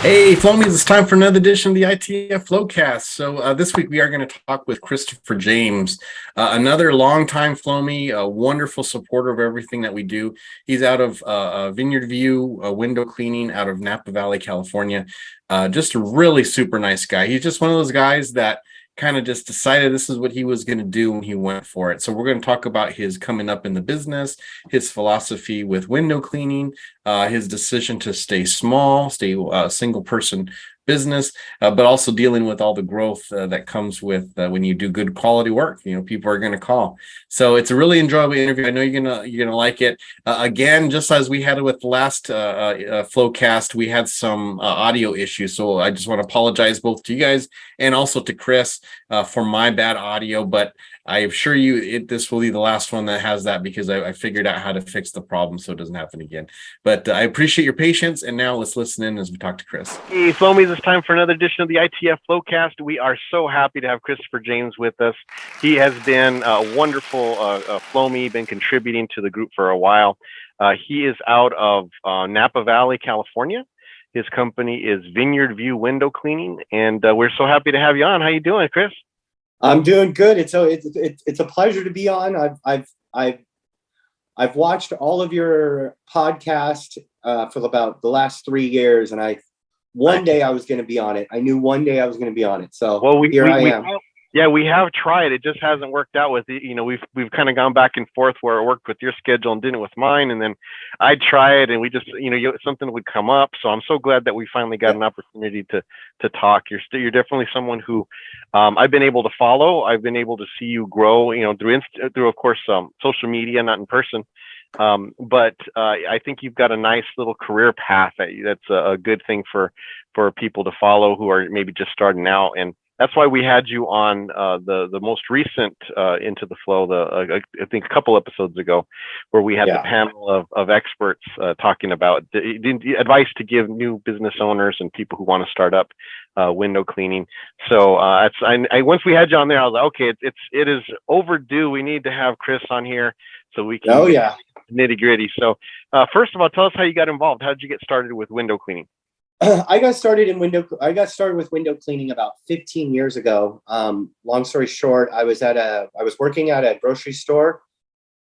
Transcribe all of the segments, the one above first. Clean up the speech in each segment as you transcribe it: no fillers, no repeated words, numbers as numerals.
Hey, Flowmies, it's time for another edition of the ITF Flowcast. So this week we are going to talk with Christopher James, another longtime Flowmie, a wonderful supporter of everything that we do. He's out of Vineyard View window cleaning out of Napa Valley, California. Just a really super nice guy. He's just one of those guys that kind of just decided this is what he was going to do when he went for it. So we're going to talk about his coming up in the business, his philosophy with window cleaning, his decision to stay small, stay a single person business, but also dealing with all the growth that comes with when you do good quality work. You know, people are going to call. So it's a really enjoyable interview. I know you're gonna like it. Again, just as we had it with the last Flowcast, we had some audio issues. So I just want to apologize both to you guys and also to Chris for my bad audio. But I assure you, this will be the last one that has that because I figured out how to fix the problem so it doesn't happen again. But I appreciate your patience, and now let's listen in as we talk to Chris. Hey, Flowmies, it's time for another edition of the ITF Flowcast. We are so happy to have Christopher James with us. He has been a wonderful Flowmie, been contributing to the group for a while. He is out of Napa Valley, California. His company is Vineyard View Window Cleaning, and we're so happy to have you on. How you doing, Chris? I'm doing good. It's a pleasure to be on. I've watched all of your podcasts for about the last 3 years, and one day I was going to be on it. I knew one day I was going to be on it. So here I am. We have tried. It just hasn't worked out with it. You know, we've kind of gone back and forth where it worked with your schedule and didn't with mine. And then I'd try it, and we just, something would come up. So I'm so glad that we finally got an opportunity to talk. You're definitely someone who I've been able to follow. I've been able to see you grow, through of course social media, not in person. But I think you've got a nice little career path that's a good thing for people to follow who are maybe just starting out. And that's why we had you on the most recent Into the Flow, I think a couple episodes ago, where we had the panel of experts talking about the advice to give new business owners and people who want to start up window cleaning. So once we had you on there, I was like, okay, it is overdue. We need to have Chris on here so we can nitty gritty. So first of all, tell us how you got involved. How did you get started with window cleaning? I got started with window cleaning about 15 years ago. Long story short, I was working at a grocery store,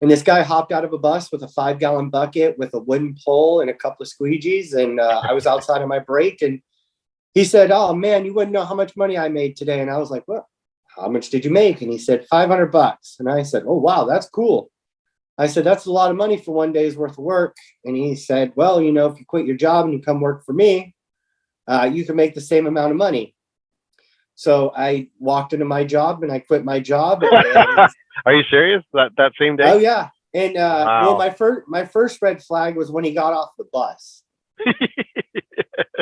and this guy hopped out of a bus with a 5-gallon bucket with a wooden pole and a couple of squeegees. And I was outside on my break, and he said, "Oh man, you wouldn't know how much money I made today." And I was like, "Well, how much did you make?" And he said, $500. And I said, "Oh, wow, that's cool." I said, "That's a lot of money for one day's worth of work." And he said, "Well, if you quit your job and you come work for me, you can make the same amount of money." So I walked into my job and I quit my job. Are you serious? That same day? Oh yeah. And wow. Well, my first red flag was when he got off the bus.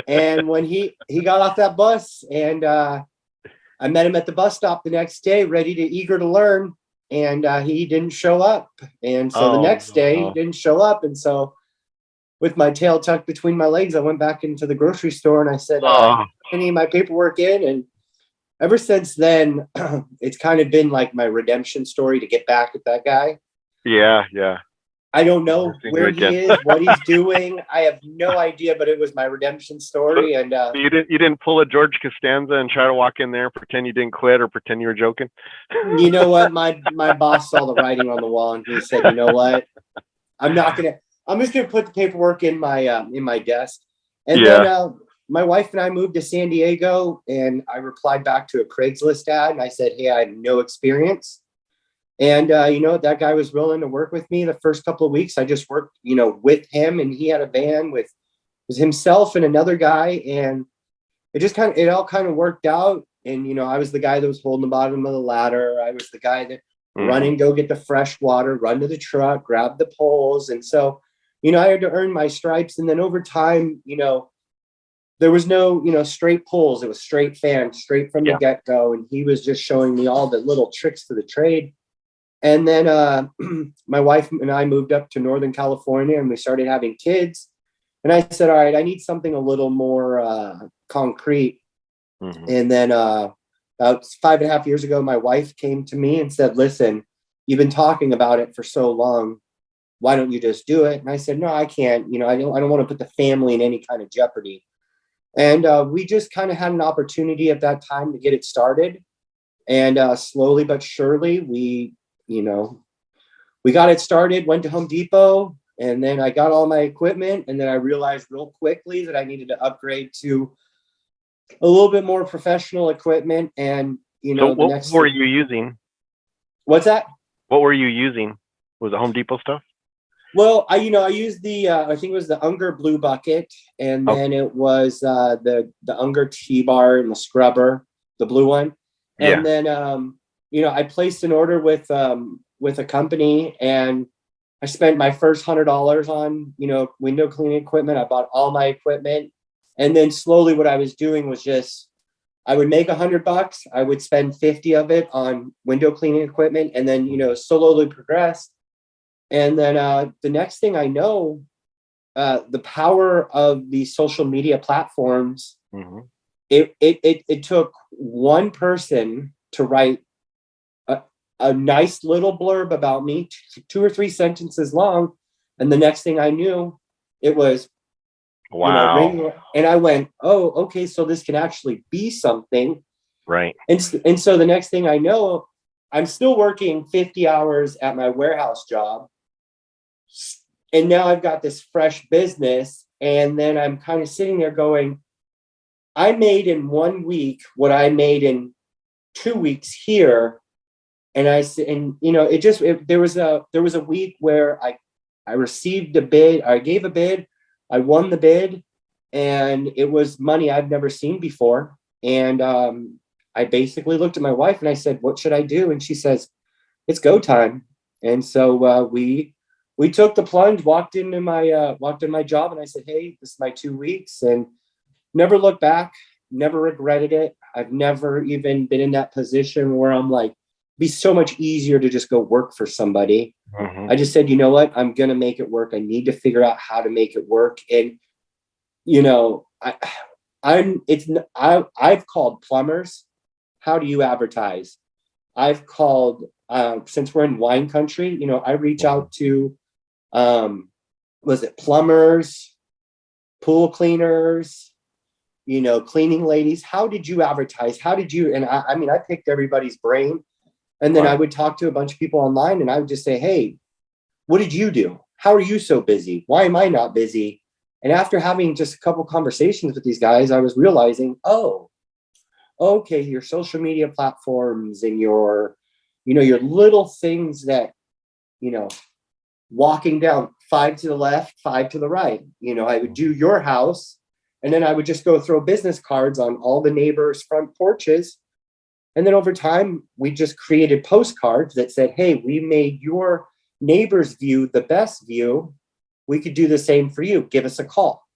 And when he got off that bus, and I met him at the bus stop the next day, eager to learn, and he didn't show up. And so the next day he didn't show up, and so with my tail tucked between my legs, I went back into the grocery store and I said, "I need my paperwork in." And ever since then, it's kind of been like my redemption story to get back at that guy. Yeah. I don't know where he is, what he's doing. I have no idea, but it was my redemption story. And you didn't pull a George Costanza and try to walk in there, pretend you didn't quit or pretend you were joking? You know what? My boss saw the writing on the wall, and he said, "You know what? I'm just gonna put the paperwork in my desk." And then my wife and I moved to San Diego, and I replied back to a Craigslist ad, and I said, "Hey, I have no experience." And that guy was willing to work with me the first couple of weeks. I just worked, with him, and he had a van with himself and another guy, and it all kind of worked out. And I was the guy that was holding the bottom of the ladder. I was the guy that run and go get the fresh water, run to the truck, grab the poles, and so. I had to earn my stripes. And then over time, there was no, straight pulls. It was straight fans, straight from the get-go. And he was just showing me all the little tricks for the trade. And then my wife and I moved up to Northern California, and we started having kids. And I said, all right, I need something a little more concrete. Mm-hmm. And then about 5.5 years ago, my wife came to me and said, "Listen, you've been talking about it for so long. Why don't you just do it?" And I said, "No, I can't. I don't want to put the family in any kind of jeopardy." And we just kind of had an opportunity at that time to get it started. And slowly but surely, we got it started, went to Home Depot, and then I got all my equipment. And then I realized real quickly that I needed to upgrade to a little bit more professional equipment. And, so what were you using? What's that? What were you using? Was it Home Depot stuff? Well, I used the, I think it was the Unger Blue Bucket, and then it was the Unger T-Bar and the scrubber, the blue one. And then, I placed an order with a company, and I spent my first $100 on, window cleaning equipment. I bought all my equipment. And then slowly what I was doing was just, I would make $100. I would spend 50 of it on window cleaning equipment, and then, slowly progressed. And then the next thing I know, the power of the social media platforms, it took one person to write a nice little blurb about me, 2 or 3 sentences long. And the next thing I knew, it was, wow. And I went, oh, okay, so this can actually be something. Right. And so the next thing I know, I'm still working 50 hours at my warehouse job. And now I've got this fresh business. And then I'm kind of sitting there going, I made in 1 week what I made in 2 weeks here. And there was a week where I received a bid. I gave a bid. I won the bid, and it was money I've never seen before. And I basically looked at my wife and I said, what should I do? And she says, it's go time. And so we took the plunge, walked in my job, and I said, hey, this is my 2 weeks, and never looked back, never regretted it. I've never even been in that position where I'm like, it'd be so much easier to just go work for somebody. I just said, you know what? I'm going to make it work. I need to figure out how to make it work. And, I've called plumbers. How do you advertise? I've called, since we're in wine country, I reach out to, plumbers, pool cleaners, cleaning ladies. How did you advertise? How did you, and I picked everybody's brain. And then I would talk to a bunch of people online, and I would just say, hey, what did you do? How are you so busy? Why am I not busy? And after having just a couple conversations with these guys, I was realizing, oh, okay, your social media platforms and your little things that, walking down 5 to the left, 5 to the right, I would do your house, and then I would just go throw business cards on all the neighbors' front porches. And then over time, we just created postcards that said, hey, we made your neighbor's view the best view. We could do the same for you. Give us a call.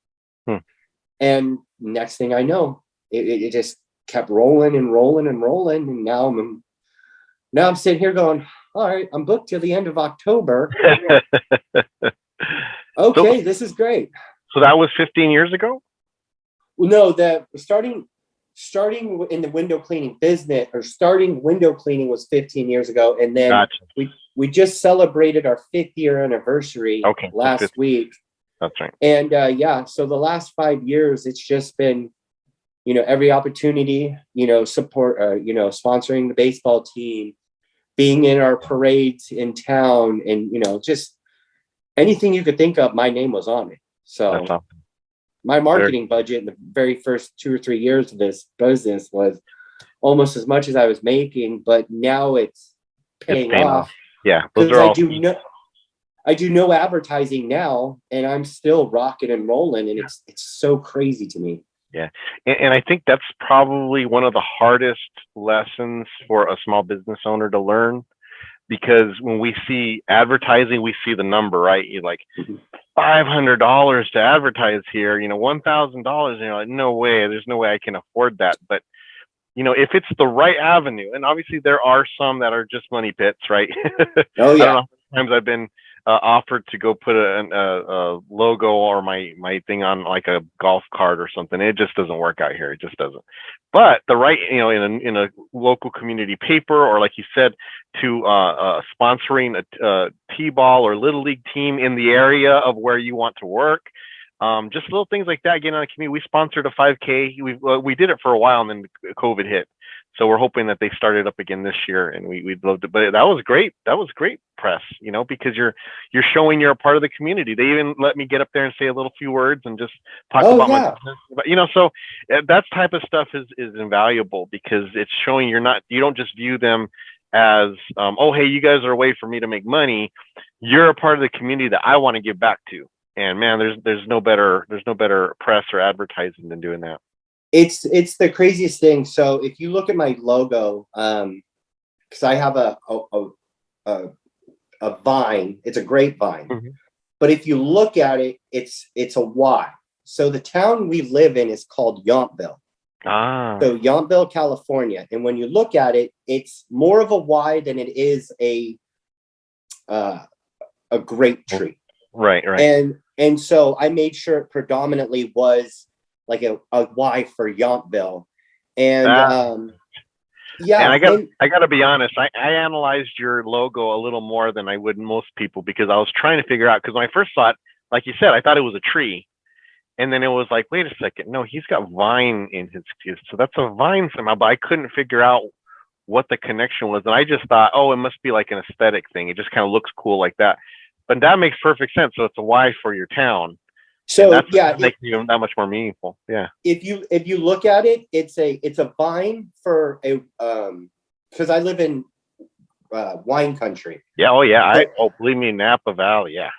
And next thing I know, it just kept rolling and rolling and rolling. And now I'm sitting here going, all right, I'm booked till the end of October. Okay, this is great. So that was 15 years ago? Well, no, that starting in the window cleaning business, or starting window cleaning, was 15 years ago. And then we just celebrated our 5th year anniversary last week. That's right. And so the last 5 years, it's just been, every opportunity, support, sponsoring the baseball team, being in our parades in town, and, just anything you could think of, my name was on it. So that's awesome. My marketing budget in the very first 2 or 3 years of this business was almost as much as I was making, but now it's paying off. Yeah, because I do no advertising now, and I'm still rocking and rolling, and it's so crazy to me. Yeah, and I think that's probably one of the hardest lessons for a small business owner to learn, because when we see advertising, we see the number, right? You're like, $500 to advertise here, $1,000, you're like, no way, there's no way I can afford that. But if it's the right avenue, and obviously there are some that are just money pits, right? Oh yeah. I don't know how many times I've been offered to go put a logo or my thing on like a golf cart or something. It just doesn't work out here. It just doesn't. But the right, in a local community paper, or like you said, to sponsoring a t-ball or little league team in the area of where you want to work, just little things like that. Getting on the community. We sponsored a 5K. We did it for a while, and then COVID hit. So we're hoping that they started up again this year, and we'd love to. But that was great. That was great press, because you're showing you're a part of the community. They even let me get up there and say a little few words and just talk about my business. But so that type of stuff is invaluable, because it's showing you don't just view them as oh, hey, you guys are a way for me to make money. You're a part of the community that I want to give back to. And man, there's no better press or advertising than doing that. It's the craziest thing. So if you look at my logo, because I have a vine, it's a grapevine. Mm-hmm. But if you look at it, it's a Y. So the town we live in is called Yountville. So Yountville, California. And when you look at it, it's more of a Y than it is a grape tree. Right. And so I made sure it predominantly was like a Y for Yountville. And yeah. And I got to be honest, I analyzed your logo a little more than I would most people, because I was trying to figure out, because when I first saw it, like you said, I thought it was a tree. And then it was like, wait a second, no, he's got vine in his, so that's a vine somehow, but I couldn't figure out what the connection was. And I just thought, oh, it must be like an aesthetic thing. It just kind of looks cool like that. But that makes perfect sense. So it's a Y for your town. So that makes it even that much more meaningful. Yeah. If you look at it, it's a vine for a because I live in wine country. Yeah. Oh yeah. Believe me, Napa Valley. Yeah.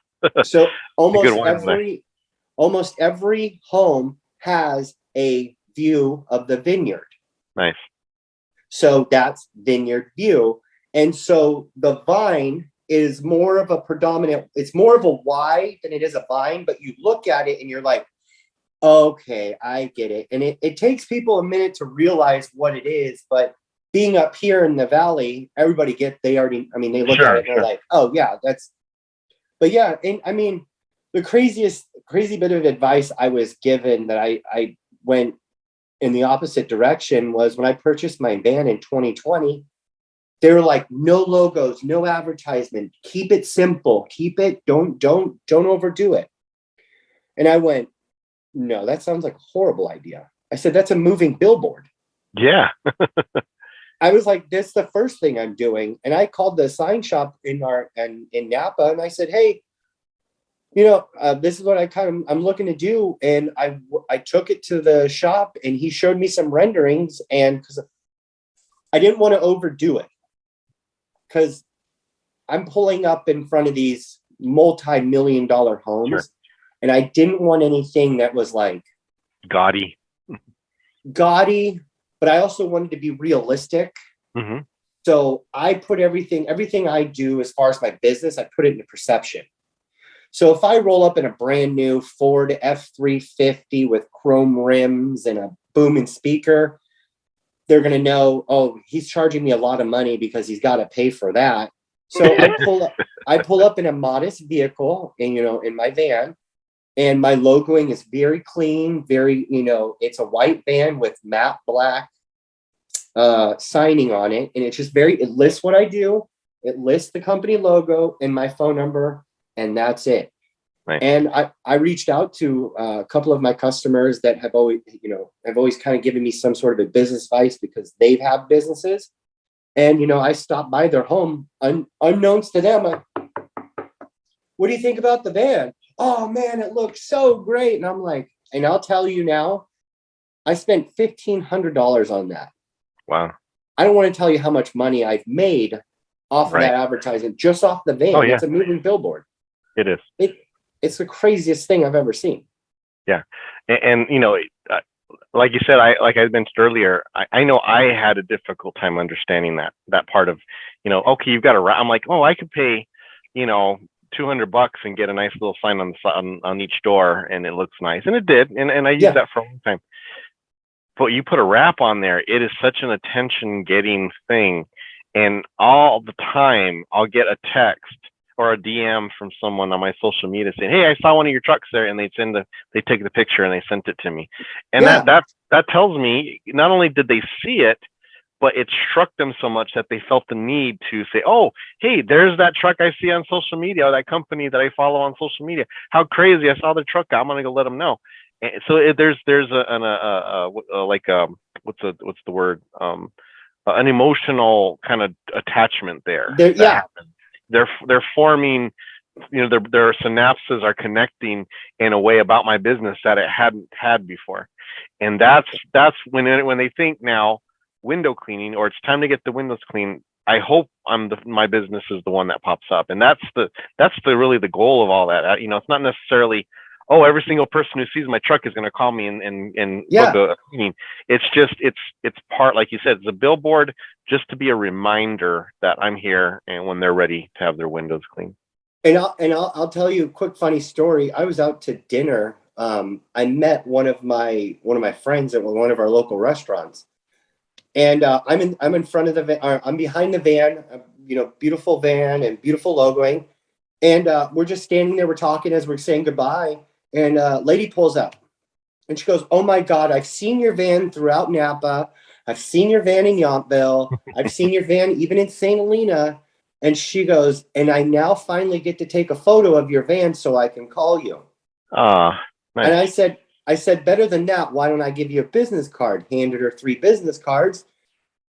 So almost every home has a view of the vineyard. Nice. So that's vineyard view, and so the vine is more of a predominant, it's more of a Y than it is a vine, but you look at it and you're like, okay, I get it. And it takes people a minute to realize what it is, but being up here in the valley, they look at it and they're like, oh yeah, but yeah. And I mean, the crazy bit of advice I was given that I went in the opposite direction was when I purchased my van in 2020. They were like, no logos, no advertisement, keep it simple, don't overdo it. And I went, no, that sounds like a horrible idea. I said, that's a moving billboard. Yeah. I was like, that's the first thing I'm doing. And I called the sign shop in Napa, and I said, hey, this is what I'm looking to do. And I took it to the shop, and he showed me some renderings, and because I didn't want to overdo it. Because I'm pulling up in front of these multi-million-dollar homes, sure, and I didn't want anything that was like gaudy, but I also wanted to be realistic. Mm-hmm. So I put everything I do as far as my business, I put it into perception. So if I roll up in a brand new Ford F-350 with chrome rims and a booming speaker, they're going to know, oh, he's charging me a lot of money because he's got to pay for that. So I pull up in a modest vehicle and, in my van, and my logoing is very clean, very, it's a white van with matte black signing on it. And it's just it lists what I do. It lists the company logo and my phone number, and that's it. Right. And I reached out to a couple of my customers that have always kind of given me some sort of a business advice because they've had businesses. And, I stopped by their home unbeknownst to them. What do you think about the van? Oh man, it looks so great. And I'm like, and I'll tell you now, I spent $1,500 on that. Wow. I don't want to tell you how much money I've made off of that advertisement, just off the van. Oh, yeah. It's a moving billboard. It is. It's the craziest thing I've ever seen. Yeah. And like you said, like I mentioned earlier, I know I had a difficult time understanding that part of, okay, you've got to, I'm like, oh, I could pay, $200 and get a nice little sign on each door, and it looks nice. And it did. And I used that for a long time. But you put a wrap on there, it is such an attention getting thing. And all the time I'll get a text or a DM from someone on my social media saying, hey, I saw one of your trucks there, and they take the picture and they sent it to me. And that tells me not only did they see it, but it struck them so much that they felt the need to say, oh, hey, there's that truck I see on social media, or that company that I follow on social media. How crazy, I saw their truck. I'm going to go let them know. And so there's what's the word? An emotional kind of attachment there. Yeah. They're forming, their synapses are connecting in a way about my business that it hadn't had before. And that's when they think now window cleaning, or it's time to get the windows clean, I hope my business is the one that pops up. And that's really the goal of all that. It's not necessarily, oh, every single person who sees my truck is going to call me and book a cleaning. It's just, it's part, like you said, it's a billboard just to be a reminder that I'm here and when they're ready to have their windows cleaned. And I'll tell you a quick funny story. I was out to dinner. I met one of my friends at one of our local restaurants, and I'm in front of the van. I'm behind the van, beautiful van and beautiful logoing, and we're just standing there. We're talking as we're saying goodbye, and a lady pulls up, and she goes, "Oh my God, I've seen your van throughout Napa. I've seen your van in Yountville. I've seen your van even in St. Helena." And she goes, "And I now finally get to take a photo of your van so I can call you." Nice. And I said, better than that, why don't I give you a business card? Handed her 3 business cards.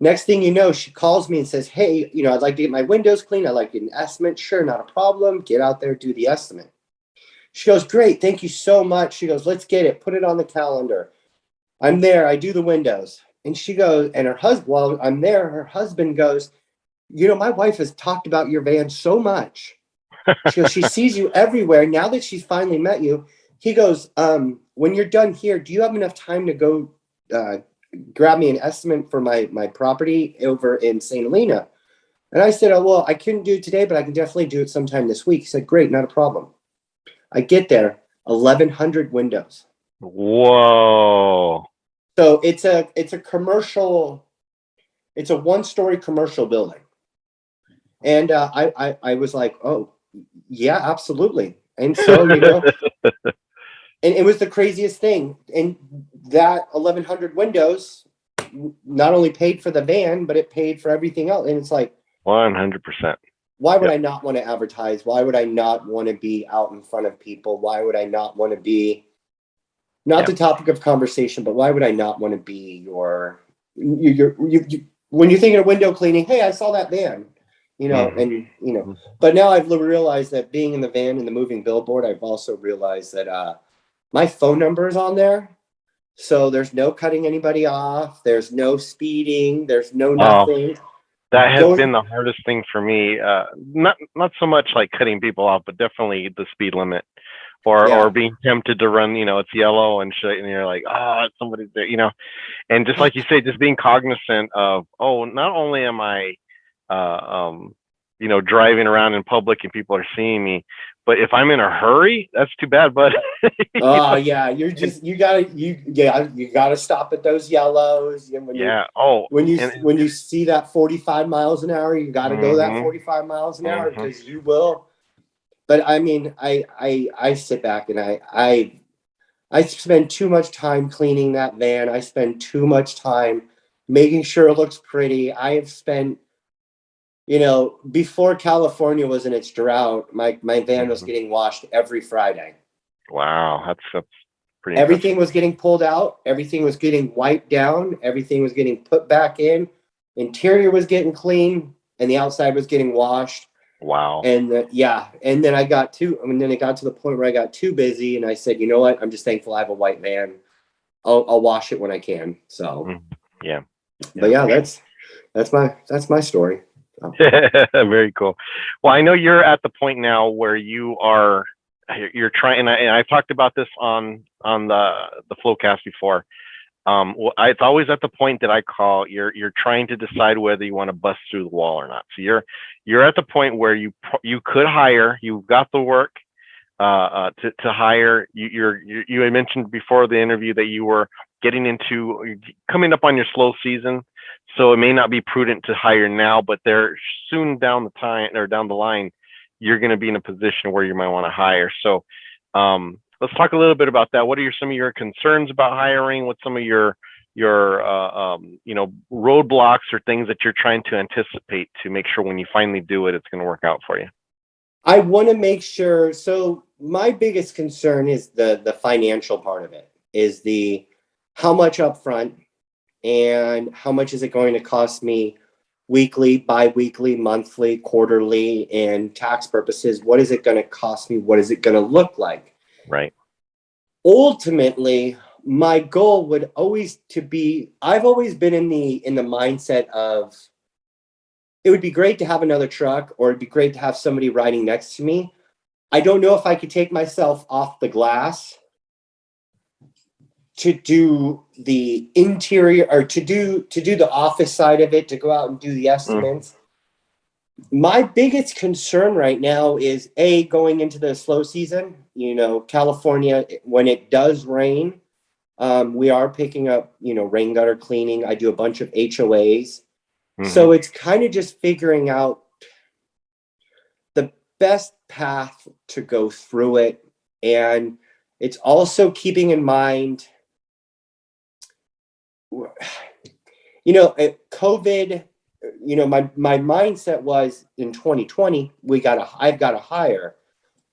Next thing you know, she calls me and says, "Hey, I'd like to get my windows cleaned. I'd like to get an estimate." Sure, not a problem. Get out there, do the estimate. She goes, "Great, thank you so much." She goes, "Let's get it. Put it on the calendar." I'm there. I do the windows. And she goes, and her husband, while I'm there, her husband goes, "My wife has talked about your van so much." She goes, "She sees you everywhere. Now that she's finally met you," he goes, "When you're done here, do you have enough time to go grab me an estimate for my property over in St. Helena?" And I said, "Oh, well, I couldn't do it today, but I can definitely do it sometime this week." He said, "Great, not a problem." I get there, 1,100 windows. Whoa. So it's a commercial, it's a 1-story commercial building. And I was like, "Oh, yeah, absolutely." And so, and it was the craziest thing. And that 1,100 windows not only paid for the van, but it paid for everything else. And it's like, 100%. Why would I not want to advertise? Why would I not want to be out in front of people? Why would I not want to be, not the topic of conversation, but why would I not want to be when you're thinking of window cleaning? Hey, I saw that van. But now I've realized that being in the van and the moving billboard, I've also realized that my phone number is on there. So there's no cutting anybody off. There's no speeding. There's no nothing. That has been the hardest thing for me. Not so much like cutting people off, but definitely the speed limit or being tempted to run, it's yellow and shit. And you're like, somebody's there, and just like you say, just being cognizant of, not only am I, driving around in public and people are seeing me, but if I'm in a hurry, that's too bad, bud. Yeah. You gotta stop at those yellows. When you see that 45 miles an hour, you gotta go that 45 miles an hour, because you will. But I mean, I sit back and I spend too much time cleaning that van. I spend too much time making sure it looks pretty. I have spent, before California was in its drought, my van was getting washed every Friday. Wow, that's pretty. Everything was getting pulled out. Everything was getting wiped down. Everything was getting put back in. Interior was getting clean, and the outside was getting washed. Wow. And and then it got to the point where I got too busy, and I said, "You know what? I'm just thankful I have a white van. I'll wash it when I can." So but that's my story. Very cool. Well, I know you're at the point now where you're trying, and I've talked about this on the Flowcast before. It's always at the point that I call you're trying to decide whether you want to bust through the wall or not. So you're at the point where you could hire, you've got the work to hire. You had mentioned before the interview that you were coming up on your slow season, so it may not be prudent to hire now, but they're soon down the line, you're going to be in a position where you might want to hire. So let's talk a little bit about that. What are some of your concerns about hiring? What's some of your roadblocks or things that you're trying to anticipate to make sure when you finally do it, it's going to work out for you? I want to make sure. So my biggest concern is the financial part of it, is the how much upfront and how much is it going to cost me weekly, bi-weekly, monthly, quarterly, and tax purposes. What is it going to cost me? What is it going to look like? Right. Ultimately, my goal would always I've always been in the mindset of, it would be great to have another truck, or it'd be great to have somebody riding next to me. I don't know if I could take myself off the glass to do the interior, or to do the office side of it, to go out and do the estimates. My biggest concern right now is going into the slow season. California, when it does rain, we are picking up, rain gutter cleaning. I do a bunch of HOAs. So it's kind of just figuring out the best path to go through it. And it's also keeping in mind, COVID, my mindset was in 2020, I've got to hire.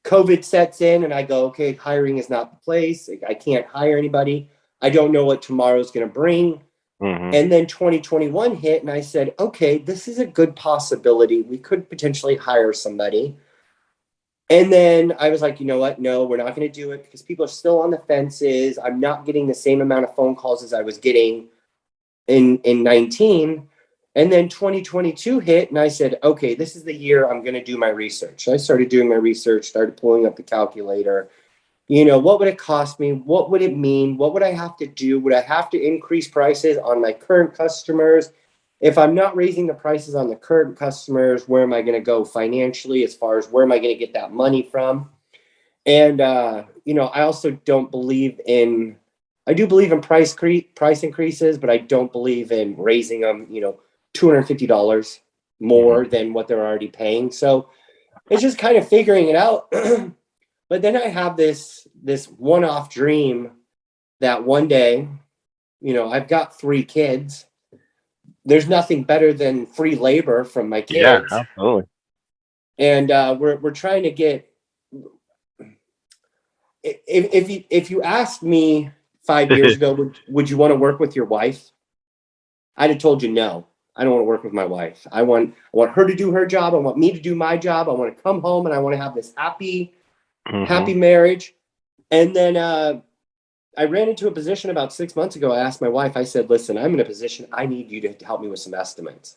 COVID sets in and I go, okay, hiring is not the place. I can't hire anybody. I don't know what tomorrow's going to bring. And then 2021 hit and I said, okay, this is a good possibility. We could potentially hire somebody. And then I was like, you know what? No, we're not going to do it because people are still on the fences. I'm not getting the same amount of phone calls as I was getting in 19. And then 2022 hit and I said, okay, this is the year I'm going to do my research. So I started doing my research, started pulling up the calculator. What would it cost me? What would it mean? What would I have to do? Would I have to increase prices on my current customers? If I'm not raising the prices on the current customers, where am I going to go financially, as far as where am I going to get that money from? And, I also don't believe in, I do believe in price increases, but I don't believe in raising them, $250 more than what they're already paying. So it's just kind of figuring it out. But then I have this one-off dream that one day, I've got 3 kids. There's nothing better than free labor from my kids. Yeah, absolutely. And we're trying to get. If you asked me 5 years ago, would you want to work with your wife? I'd have told you no. I don't want to work with my wife. I want her to do her job. I want me to do my job. I want to come home and I want to have this happy marriage. And then I ran into a position about 6 months ago. I asked my wife, I said, listen, I'm in a position. I need you to help me with some estimates.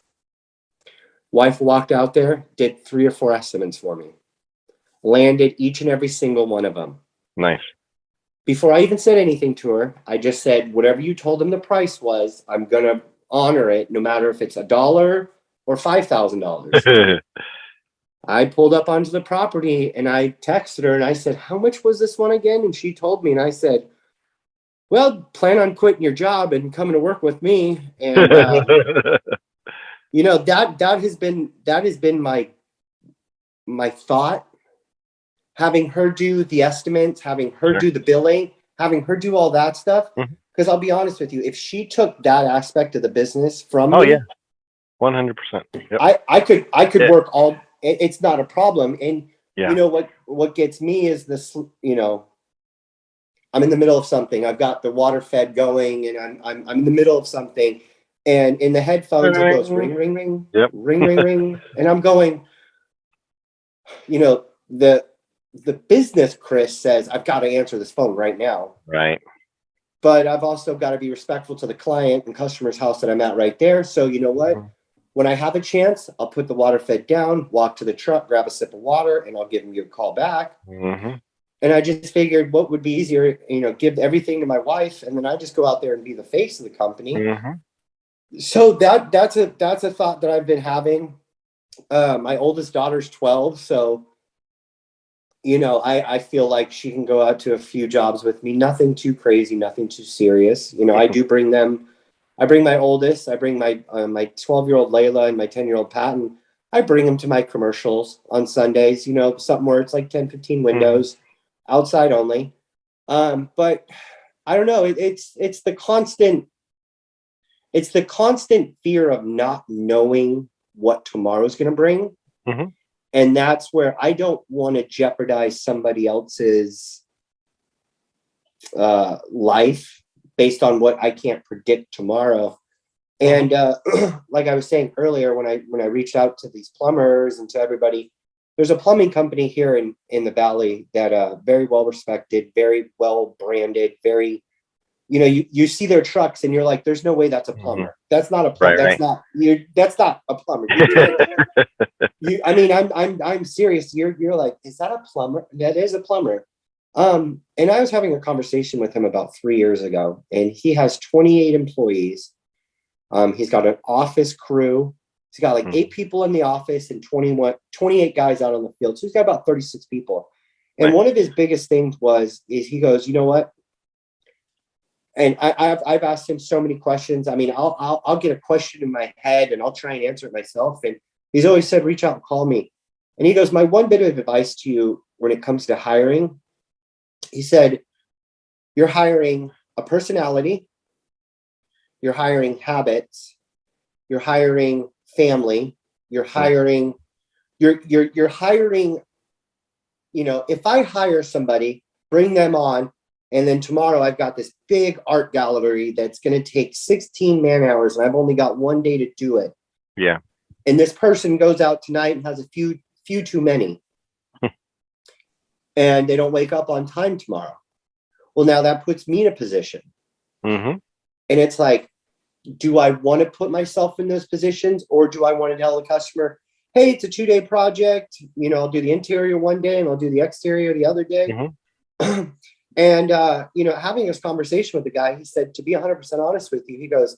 Wife walked out there, did 3 or 4 estimates for me. Landed each and every single one of them. Nice. Before I even said anything to her, I just said, whatever you told them the price was, I'm going to honor it, no matter if it's $1 or $5,000. I pulled up onto the property and I texted her and I said, how much was this one again? And she told me, and I said, well, plan on quitting your job and coming to work with me. And, that has been my thought, having her do the estimates, having her do the billing, having her do all that stuff. Because I'll be honest with you, if she took that aspect of the business from me, yeah, 100%. Yep. I could work all. It's not a problem. And yeah. What gets me is this. I'm in the middle of something. I've got the water fed going, and I'm in the middle of something, and in the headphones it goes ring ring ring, ring ring ring, and I'm going. The business Chris says I've got to answer this phone right now. Right. But I've also got to be respectful to the client and customer's house that I'm at right there. So you know what? When I have a chance, I'll put the water fed down, walk to the truck, grab a sip of water, and I'll give him a call back. And I just figured what would be easier, give everything to my wife, and then I just go out there and be the face of the company. So that's a thought that I've been having. My oldest daughter's 12, so I feel like she can go out to a few jobs with me. Nothing too crazy, nothing too serious. I do bring them. I bring my oldest. I bring my 12-year-old Layla and my 10-year-old Patton. I bring them to my commercials on Sundays. Something where it's like 10, 15 windows, outside only. But I don't know. It's the constant it's the constant fear of not knowing what tomorrow's going to bring. Mm-hmm. And that's where I don't want to jeopardize somebody else's life based on what I can't predict tomorrow. And like I was saying earlier, when I reached out to these plumbers and to everybody, there's a plumbing company here in the Valley that very well respected, very well branded, very, you see their trucks and you're like, there's no way that's a plumber. Mm-hmm. That's not a plumber. Right, That's not a plumber. I'm serious. You're like, is that a plumber? That is a plumber. And I was having a conversation with him about 3 years ago, and he has 28 employees. He's got an office crew. He's got like 8 people in the office and 28 guys out on the field. So he's got about 36 people. And one of his biggest things is he goes, you know what? And I've asked him so many questions. I mean, I'll get a question in my head and I'll try and answer it myself. And he's always said, reach out and call me. And he goes, my one bit of advice to you when it comes to hiring, he said, you're hiring a personality, you're hiring habits, you're hiring family, you're hiring, you're hiring, if I hire somebody, bring them on, and then tomorrow I've got this big art gallery that's going to take 16 man hours and I've only got one day to do it. Yeah. And this person goes out tonight and has a few too many. And they don't wake up on time tomorrow. Well, now that puts me in a position. Mm-hmm. And it's like, do I want to put myself in those positions, or do I want to tell the customer, hey, it's a 2-day project. I'll do the interior one day and I'll do the exterior the other day. Mm-hmm. And, having this conversation with the guy, he said, to be 100% honest with you, he goes,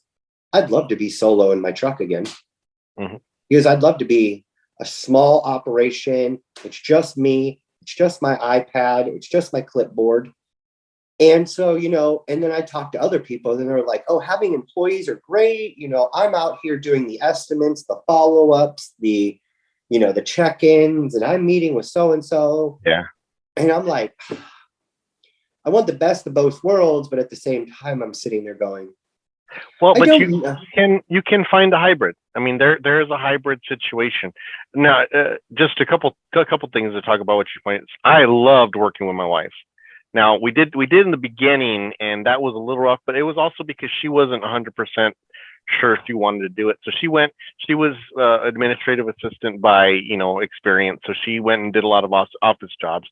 I'd love to be solo in my truck again. Mm-hmm. He goes, I'd love to be a small operation. It's just me. It's just my iPad. It's just my clipboard. And so, and then I talked to other people and they're like, oh, having employees are great. I'm out here doing the estimates, the follow-ups, the check-ins, and I'm meeting with so-and-so. Yeah. And I'm like, I want the best of both worlds, but at the same time, I'm sitting there going, well, but you can find a hybrid. I mean, there is a hybrid situation. Now, just a couple things to talk about what you pointed. I loved working with my wife. Now, we did in the beginning, and that was a little rough, but it was also because she wasn't 100% sure she wanted to do it. So she was administrative assistant by, experience. So she went and did a lot of office jobs.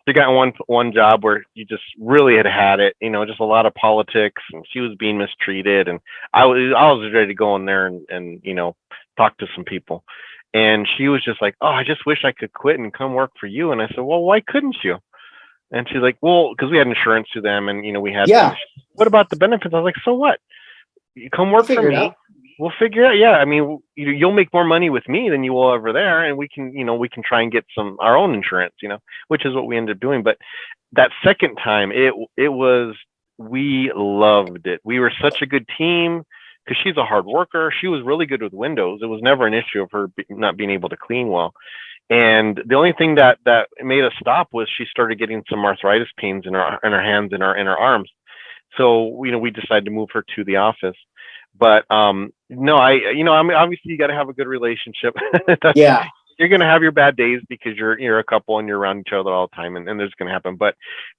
She got one job where you just really had it, just a lot of politics, and she was being mistreated. And I was ready to go in there and talk to some people. And she was just like, oh, I just wish I could quit and come work for you. And I said, well, why couldn't you? And she's like, well, because we had insurance to them, and we had. Yeah. What about the benefits? I was like, so what? You come work for me. We'll figure it out. Yeah, I mean, you'll make more money with me than you will over there, and we can try and get our own insurance, which is what we ended up doing. But that second time, we loved it. We were such a good team because she's a hard worker. She was really good with windows. It was never an issue of her not being able to clean well. And the only thing that made us stop was she started getting some arthritis pains in her hands and her arms. So we decided to move her to the office. But no, I mean, obviously you got to have a good relationship. Yeah, you're gonna have your bad days because you're a couple and you're around each other all the time, and there's gonna happen. But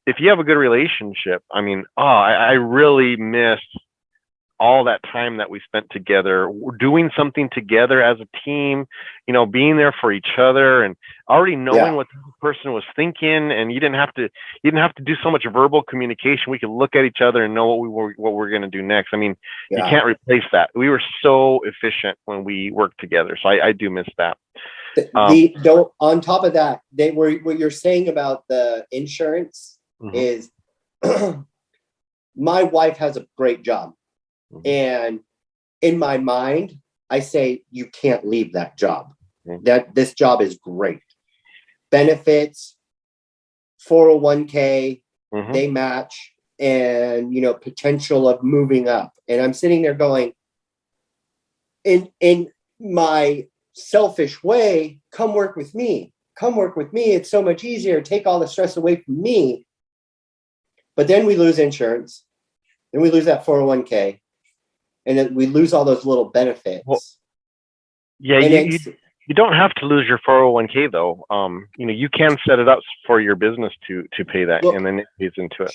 if you have a good relationship, I mean, I really miss all that time that we spent together, doing something together as a team, being there for each other and already knowing what the person was thinking. And you didn't have to do so much verbal communication. We could look at each other and know what we're going to do next. I mean, you can't replace that. We were so efficient when we worked together. So I do miss that. On top of that, what you're saying about the insurance is my wife has a great job. And in my mind, I say, you can't leave that job. That this job is great. Benefits, 401k, they match, and potential of moving up. And I'm sitting there going, in my selfish way, come work with me. Come work with me. It's so much easier. Take all the stress away from me. But then we lose insurance. Then we lose that 401k. and then we lose all those little benefits. Well, yeah, you don't have to lose your 401k though. You can set it up for your business to pay that, and then it pays into it.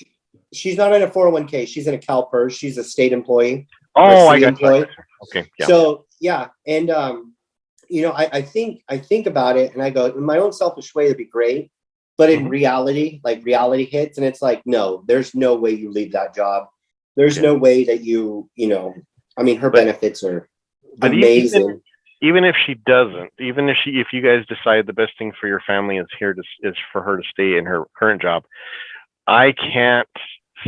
She's not in a 401k. She's in a CalPERS. She's a state employee. Oh, I got you. Okay. Yeah. So yeah, and I think about it, and I go, in my own selfish way, it'd be great, but in reality, like reality hits, and it's like, no, there's no way you leave that job. There's no way that her benefits are amazing. Even if she doesn't, if you guys decide the best thing for your family is for her to stay in her current job, I can't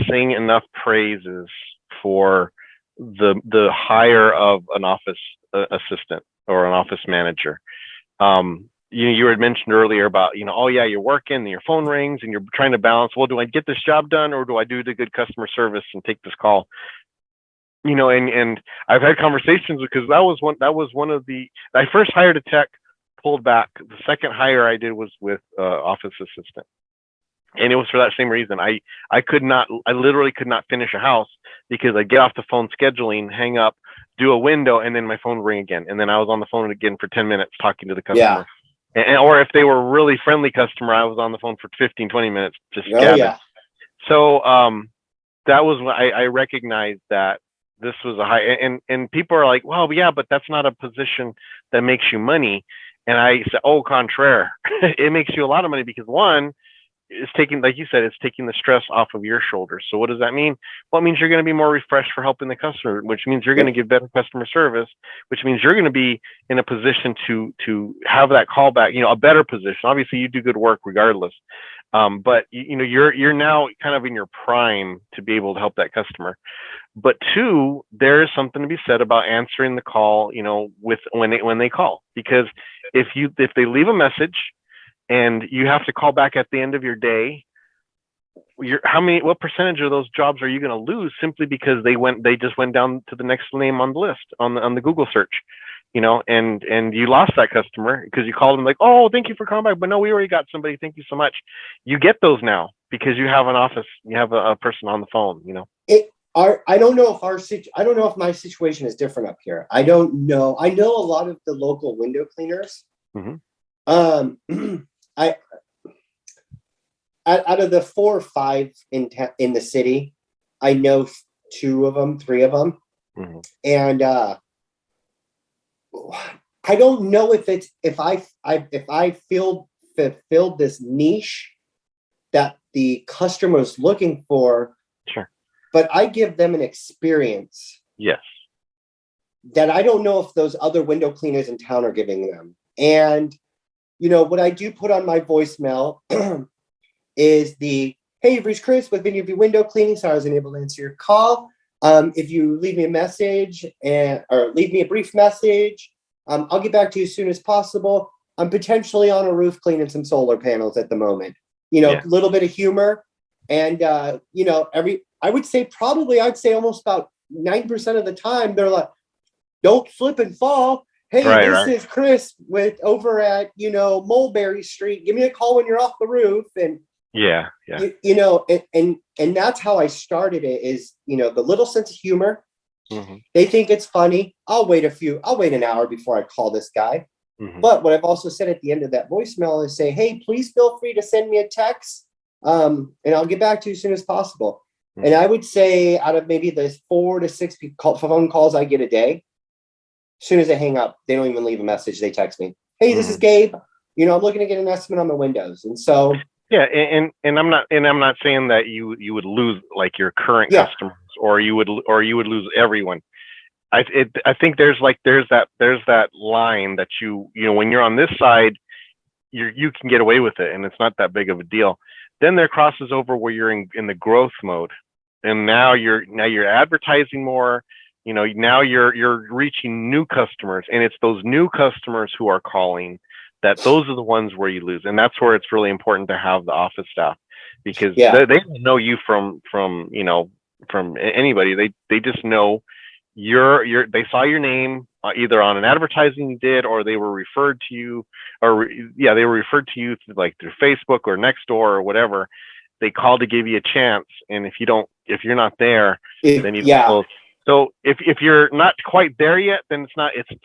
sing enough praises for the hire of an office assistant or an office manager. You had mentioned earlier about, oh yeah, you're working and your phone rings and you're trying to balance, well, do I get this job done or do I do the good customer service and take this call? And I've had conversations because that was one of the, I first hired a tech, pulled back. The second hire I did was with office assistant. And it was for that same reason. I literally could not finish a house because I'd get off the phone scheduling, hang up, do a window, and then my phone would ring again. And then I was on the phone again for 10 minutes talking to the customer. Yeah. Or if they were a really friendly customer, I was on the phone for 15, 20 minutes just gabbing. Yeah. So that was when I recognized that this was a high, and people are like, well, yeah, but that's not a position that makes you money. And I said, au contraire, it makes you a lot of money because one, it's taking, like you said, it's taking the stress off of your shoulders. So what does that mean? Well, it means you're going to be more refreshed for helping the customer, which means you're going to give better customer service, which means you're going to be in a position to have that callback, a better position. Obviously you do good work regardless. But you're now kind of in your prime to be able to help that customer. But two, there is something to be said about answering the call, when they call, because if they leave a message and you have to call back at the end of your day, what percentage of those jobs are you going to lose simply because they just went down to the next name on the list on the Google search, and you lost that customer because you called them like, oh, thank you for calling back, but no, we already got somebody, thank you so much. You get those now because you have an office, you have a person on the phone. I don't know if my situation is different up here. I don't know. I know a lot of the local window cleaners. Out of the 4 or 5 in the city, I know 2 of them, 3 of them, and I don't know if I fulfilled this niche that the customer was looking for. Sure. But I give them an experience. Yes. That I don't know if those other window cleaners in town are giving them. And, what I do put on my voicemail is hey, you've reached Chris with Vineyard View Window Cleaning. So I was unable to answer your call. If you leave me a message or leave me a brief message, I'll get back to you as soon as possible. I'm potentially on a roof cleaning some solar panels at the moment. A little bit of humor. And, I'd say almost about 90% of the time, they're like, don't slip and fall. Hey, this is Chris over at, Mulberry Street. Give me a call when you're off the roof. And yeah. And that's how I started it is, the little sense of humor. They think it's funny. I'll wait an hour before I call this guy. But what I've also said at the end of that voicemail is say, hey, please feel free to send me a text. And I'll get back to you as soon as possible. And I would say out of maybe the 4 to 6 phone calls I get a day, as soon as I hang up, they don't even leave a message. They text me, hey, this is Gabe. I'm looking to get an estimate on the windows. And so, yeah. And I'm not saying that you would lose like your current customers or you would lose everyone. I think there's that line that when you're on this side, you can get away with it and it's not that big of a deal. Then there crosses over where you're in the growth mode, and now you're advertising more. Now you're reaching new customers, and it's those new customers who are calling that those are the ones where you lose, and that's where it's really important to have the office staff because they don't know you from anybody. They just know they saw your name either on an advertising you did, or they were referred to you, they were referred to you through Facebook or Nextdoor or whatever. They called to give you a chance, and if you're not there, then you close. So if you're not quite there yet, then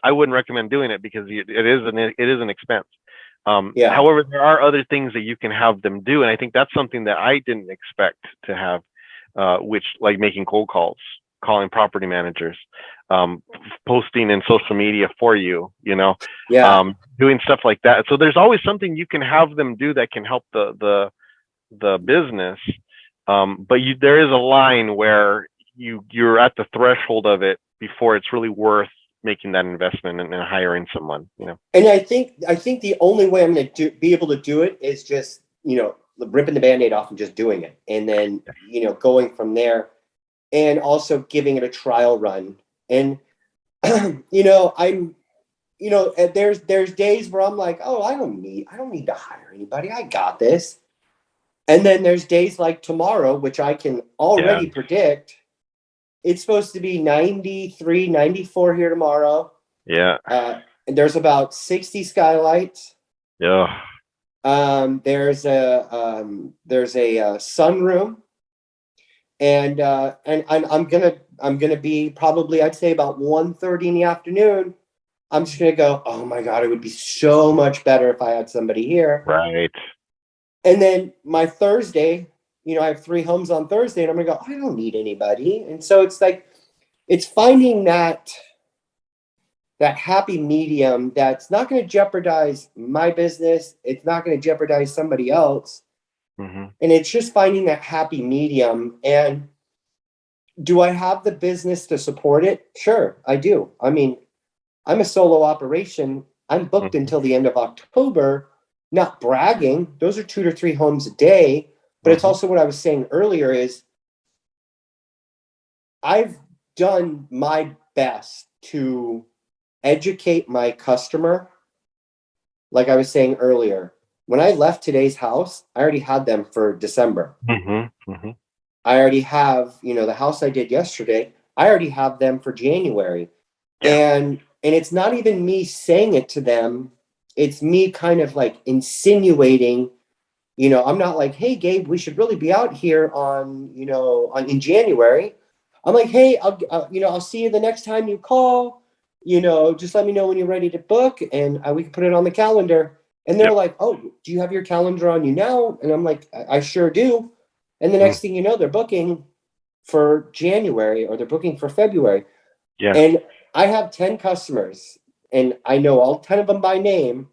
I wouldn't recommend doing it because it is an expense. Yeah. However, there are other things that you can have them do, and I think that's something that I didn't expect to have, which like making cold calls, calling property managers, posting in social media for you, Yeah. doing stuff like that. So there's always something you can have them do that can help the business. But there is a line where you're at the threshold of it before it's really worth making that investment and hiring someone, And I think the only way I'm going to be able to do it is just, ripping the Band-Aid off and just doing it. And then, going from there, and also giving it a trial run. And, there's days where I'm like, oh, I don't need to hire anybody. I got this. And then there's days like tomorrow, which I can already predict. It's supposed to be 93, 94 here tomorrow. Yeah. And there's about 60 skylights. Yeah. There's a sunroom, and I'm gonna be probably, I'd say, about 1:30 in the afternoon. I'm just gonna go, oh my God, it would be so much better if I had somebody here. Right. And then my Thursday, I have 3 homes on Thursday, and I'm gonna go, I don't need anybody. And so it's like, it's finding that happy medium that's not going to jeopardize my business. It's not going to jeopardize somebody else. Mm-hmm. And it's just finding that happy medium. And do I have the business to support it? Sure, I do. I mean, I'm a solo operation. I'm booked until the end of October, not bragging. Those are 2 to 3 homes a day. But it's also what I was saying earlier is I've done my best to educate my customer. Like I was saying earlier, when I left today's house, I already had them for December. I already have, the house I did yesterday, I already have them for January. And it's not even me saying it to them. It's me kind of like insinuating, I'm not like, hey, Gabe, we should really be out here in January. I'm like, hey, I'll see you the next time you call. Just let me know when you're ready to book, and we can put it on the calendar. And they're like, oh, do you have your calendar on you now? And I'm like, I sure do. And the next thing you know, they're booking for January, or they're booking for February. Yeah. And I have 10 customers, and I know all 10 of them by name,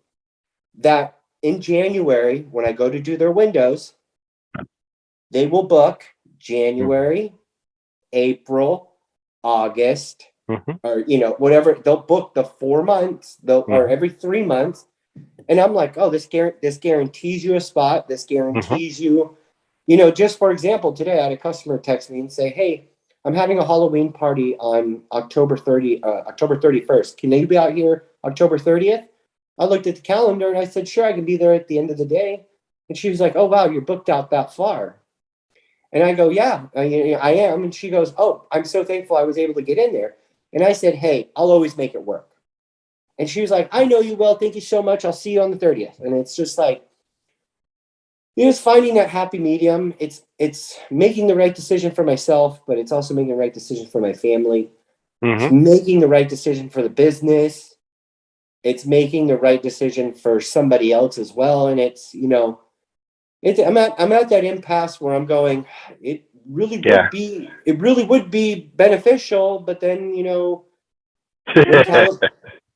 that in January, when I go to do their windows, they will book January, April, August, or whatever. They'll book the 4 months, or every 3 months. And I'm like, oh, this guarantees you a spot. This guarantees you, just for example, today I had a customer text me and say, hey, I'm having a Halloween party on October 31st. Can you be out here October 30th? I looked at the calendar and I said, sure, I can be there at the end of the day. And she was like, oh, wow, you're booked out that far. And I go, yeah, I am. And she goes, oh, I'm so thankful I was able to get in there. And I said, hey, I'll always make it work. And she was like, I know you will. Thank you so much. I'll see you on the 30th. And it's just like, it's finding that happy medium. It's making the right decision for myself, but it's also making the right decision for my family. It's making the right decision for the business. It's making the right decision for somebody else as well. And it's, I'm at that impasse where I'm going, it really would be beneficial, but then,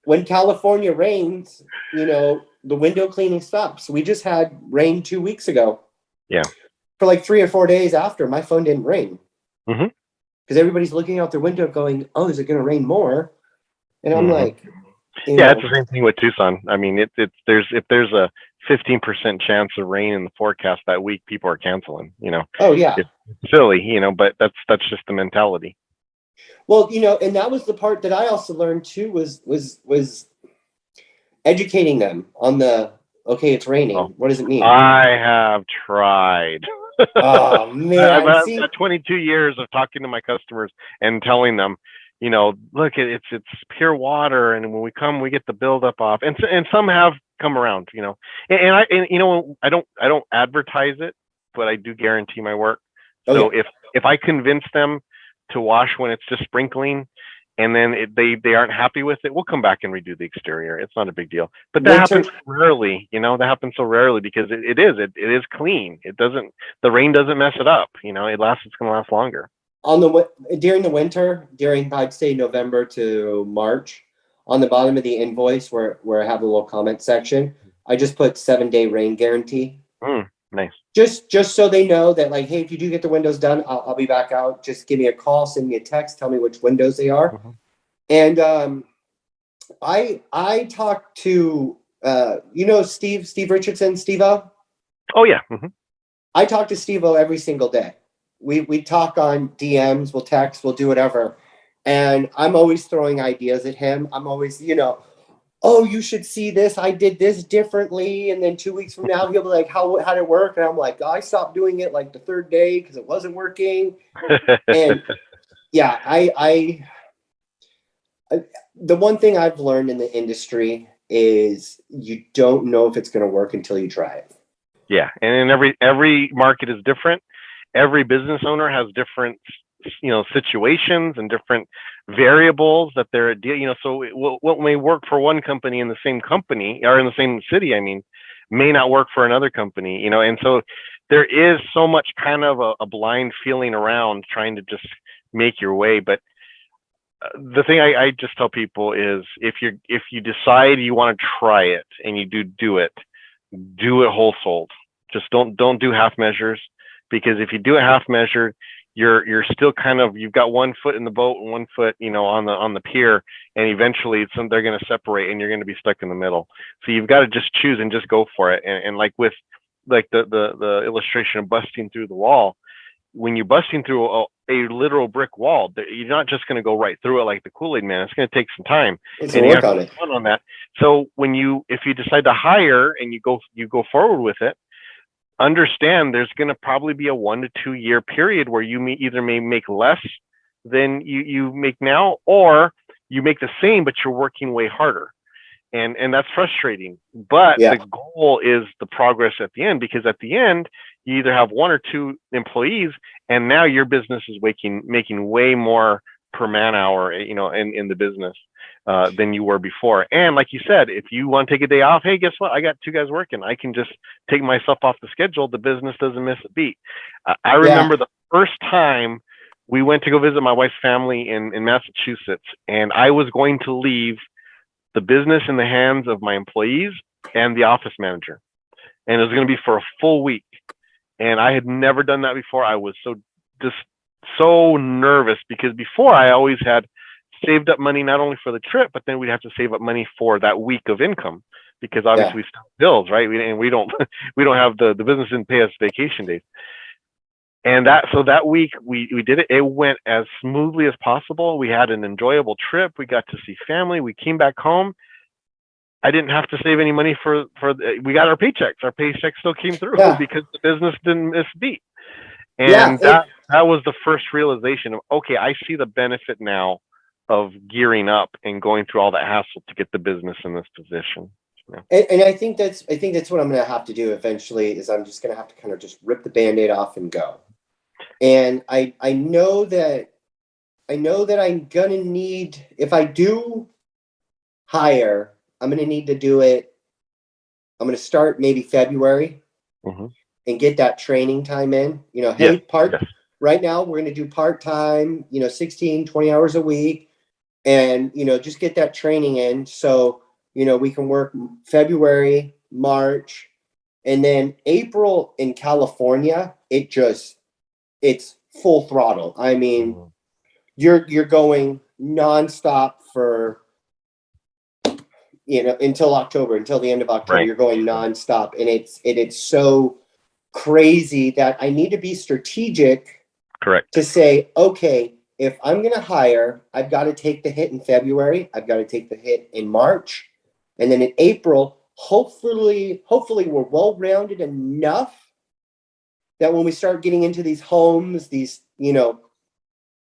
when California rains, the window cleaning stops. We just had rain 2 weeks ago. Yeah. For like 3 or 4 days after, my phone didn't ring. Because everybody's looking out their window going, oh, is it going to rain more? And I'm like, it's the same thing with Tucson. I mean, if there's a 15% chance of rain in the forecast that week, people are canceling, Oh yeah. It's silly, but that's just the mentality. Well, and that was the part that I also learned too, was educating them on the, okay, it's raining. Oh, what does it mean? I have tried. Oh man. I've got 22 years of talking to my customers and telling them, look, it's pure water, and when we come, we get the buildup off, and some have come around, and I don't advertise it, but I do guarantee my work. So if I convince them to wash when it's just sprinkling, and then they aren't happy with it, we'll come back and redo the exterior. It's not a big deal. But that happens rarely, that happens so rarely because it is clean. The rain doesn't mess it up. It's going to last longer. During the winter, I'd say November to March, on the bottom of the invoice where I have a little comment section, I just put 7-day rain guarantee. Nice. Just so they know that, like, hey, if you do get the windows done, I'll be back out. Just give me a call, send me a text, tell me which windows they are. Mm-hmm. And I talked to Steve Richardson, Steve-O? Oh yeah. Mm-hmm. I talk to Steve-O every single day. We talk on DMs, we'll text, we'll do whatever. And I'm always throwing ideas at him. I'm always, oh, you should see this. I did this differently. And then 2 weeks from now, he'll be like, how did it work? And I'm like, I stopped doing it like the third day because it wasn't working. And yeah, I the one thing I've learned in the industry is you don't know if it's going to work until you try it. Yeah. And every market is different. Every business owner has different situations and different variables that they're so what may work for one company in the same company or in the same city, may not work for another company, and so there is so much kind of a blind feeling around trying to just make your way. But the thing I just tell people is if you decide you want to try it and you do it whole sold. Just don't do half measures, because if you do it half measured, you're still you've got 1 foot in the boat and 1 foot, on the pier, and eventually they're going to separate and you're going to be stuck in the middle. So you've got to just choose and just go for it. And like with the illustration of busting through the wall, when you're busting through a literal brick wall, you're not just going to go right through it like the Kool-Aid Man. It's going to take some time. And you have to work on that. So if you decide to hire and you go forward with it, understand there's going to probably be a 1 to 2 year period where you may make less than you make now, or you make the same, but you're working way harder. And that's frustrating. But the goal is the progress at the end, because at the end, you either have 1 or 2 employees, and now your business is making way more per man hour, in the business than you were before. And like you said, if you want to take a day off, hey, guess what? I got 2 guys working. I can just take myself off the schedule. The business doesn't miss a beat. I remember the first time we went to go visit my wife's family in Massachusetts, and I was going to leave the business in the hands of my employees and the office manager. And it was going to be for a full week. And I had never done that before. I was so nervous, because before I always had saved up money not only for the trip, but then we'd have to save up money for that week of income, because obviously we still have bills, right? We don't have the business didn't pay us vacation days. And that week we did it. It went as smoothly as possible. We had an enjoyable trip. We got to see family. We came back home. I didn't have to save any money for we got our paychecks. Our paychecks still came through because the business didn't miss a beat. And that was the first realization of, okay, I see the benefit now of gearing up and going through all that hassle to get the business in this position. And I think that's what I'm going to have to do eventually, is I'm just going to have to kind of just rip the Band-Aid off and go. And I know that I'm going to need, if I do hire, I'm going to need to do it. I'm going to start maybe February and get that training time in, right now we're going to do part-time, 16, 20 hours a week, and, just get that training in. So, we can work February, March, and then April in California, it's full throttle. I mean, you're going nonstop for, until October, until the end of October, You're going nonstop. And it's so crazy that I need to be strategic. Correct. To say, okay, if I'm going to hire, I've got to take the hit in February. I've got to take the hit in March. And then in April, hopefully we're well-rounded enough that when we start getting into these homes,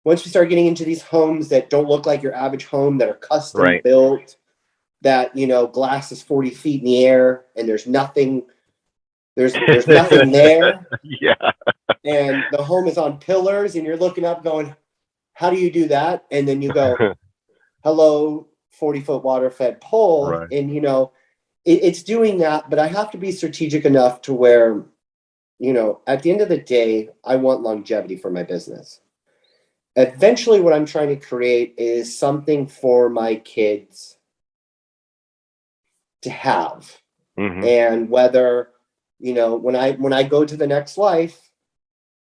once we start getting into these homes that don't look like your average home, that are custom built, that, glass is 40 feet in the air and there's nothing there. Yeah. And the home is on pillars and you're looking up going, how do you do that? And then you go, hello, 40-foot water fed pole. Right. And, you know, it's doing that, but I have to be strategic enough to where, you know, at the end of the day, I want longevity for my business. Eventually, what I'm trying to create is something for my kids to have. And whether, you know, when I go to the next life,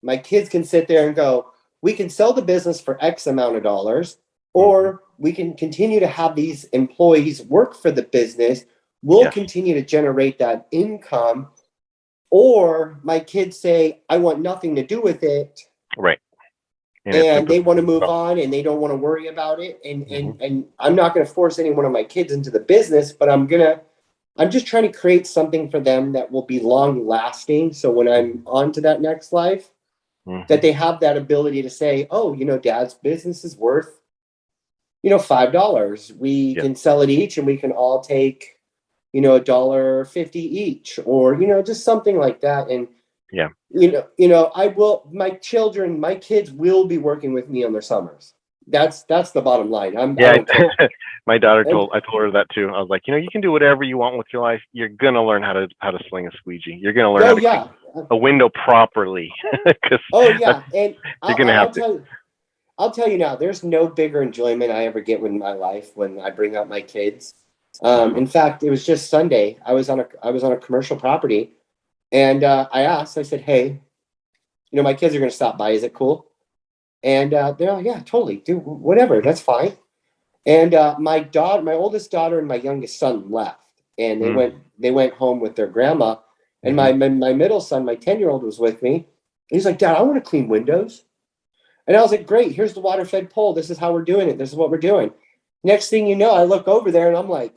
my kids can sit there and go, we can sell the business for X amount of dollars, or we can continue to have these employees work for the business. We'll continue to generate that income. Or my kids say, I want nothing to do with it. Right. And they want to move on and they don't want to worry about it. And I'm not going to force any one of my kids into the business, but I'm just trying to create something for them that will be long lasting. So when I'm on to that next life, that they have that ability to say, oh, you know, Dad's business is worth, you know, $5. We can sell it each and we can all take, you know, $1.50 each, or, you know, just something like that. And, you know, my kids will be working with me on their summers. That's the bottom line. My daughter I told her that too. I was like, you know, you can do whatever you want with your life. You're going to learn how to sling a squeegee. You're going to learn how to clean a window properly. And you're going to have to. I'll tell you now, there's no bigger enjoyment I ever get in my life when I bring out my kids. In fact, it was just Sunday. I was on a commercial property, and I said, hey, you know, my kids are going to stop by. Is it cool? And they're like, yeah, totally, do whatever. That's fine. And my oldest daughter and my youngest son left, and they went home with their grandma. And my middle son, my 10-year-old, was with me. He's like, Dad, I want to clean windows. And I was like, great, here's the water fed pole. This is how we're doing it. This is what we're doing. Next thing you know, I look over there and I'm like,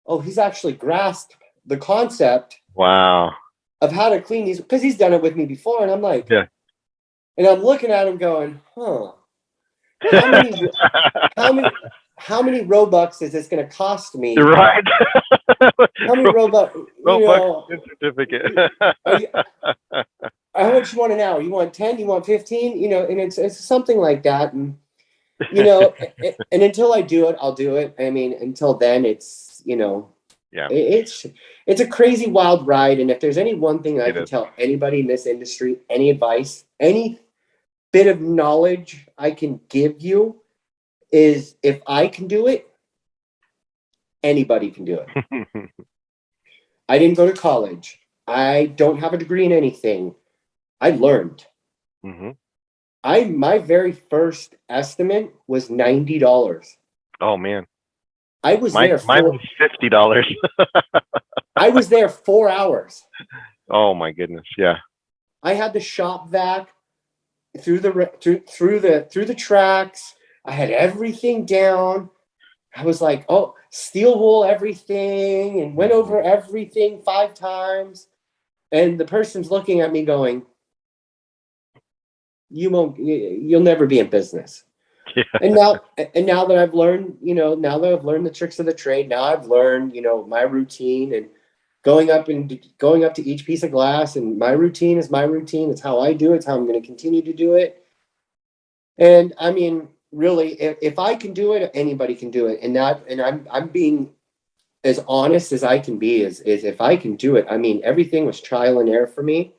oh, he's actually grasped the concept. Wow. Of how to clean these, because he's done it with me before. And I'm like, and I'm looking at him going, how many Robux is this going to cost me? Right. How many Robux? Certificate. How much you want an hour? You want 10? You want 15? You know, and it's something like that. And, you know, and until I do it, I'll do it. I mean, until then, it's, you know, it's a crazy wild ride. And if there's any one thing I can tell anybody in this industry, any advice, any bit of knowledge I can give you is, if I can do it, anybody can do it. I didn't go to college. I don't have a degree in anything. I learned. My very first estimate was $90. Oh man. I was mine was $50. I was there 4 hours. Oh my goodness. Yeah. I had the shop vac through the tracks. I had everything down. I was like, oh, steel wool everything, and went over everything 5 times. And the person's looking at me going, you'll never be in business. Yeah. And now that I've learned, you know, the tricks of the trade, now I've learned, you know, my routine, and going up to each piece of glass, and my routine is my routine. It's how I do it. It's how I'm going to continue to do it. And I mean, really, if I can do it, anybody can do it. And I'm being as honest as I can be, is if I can do it. I mean, everything was trial and error for me.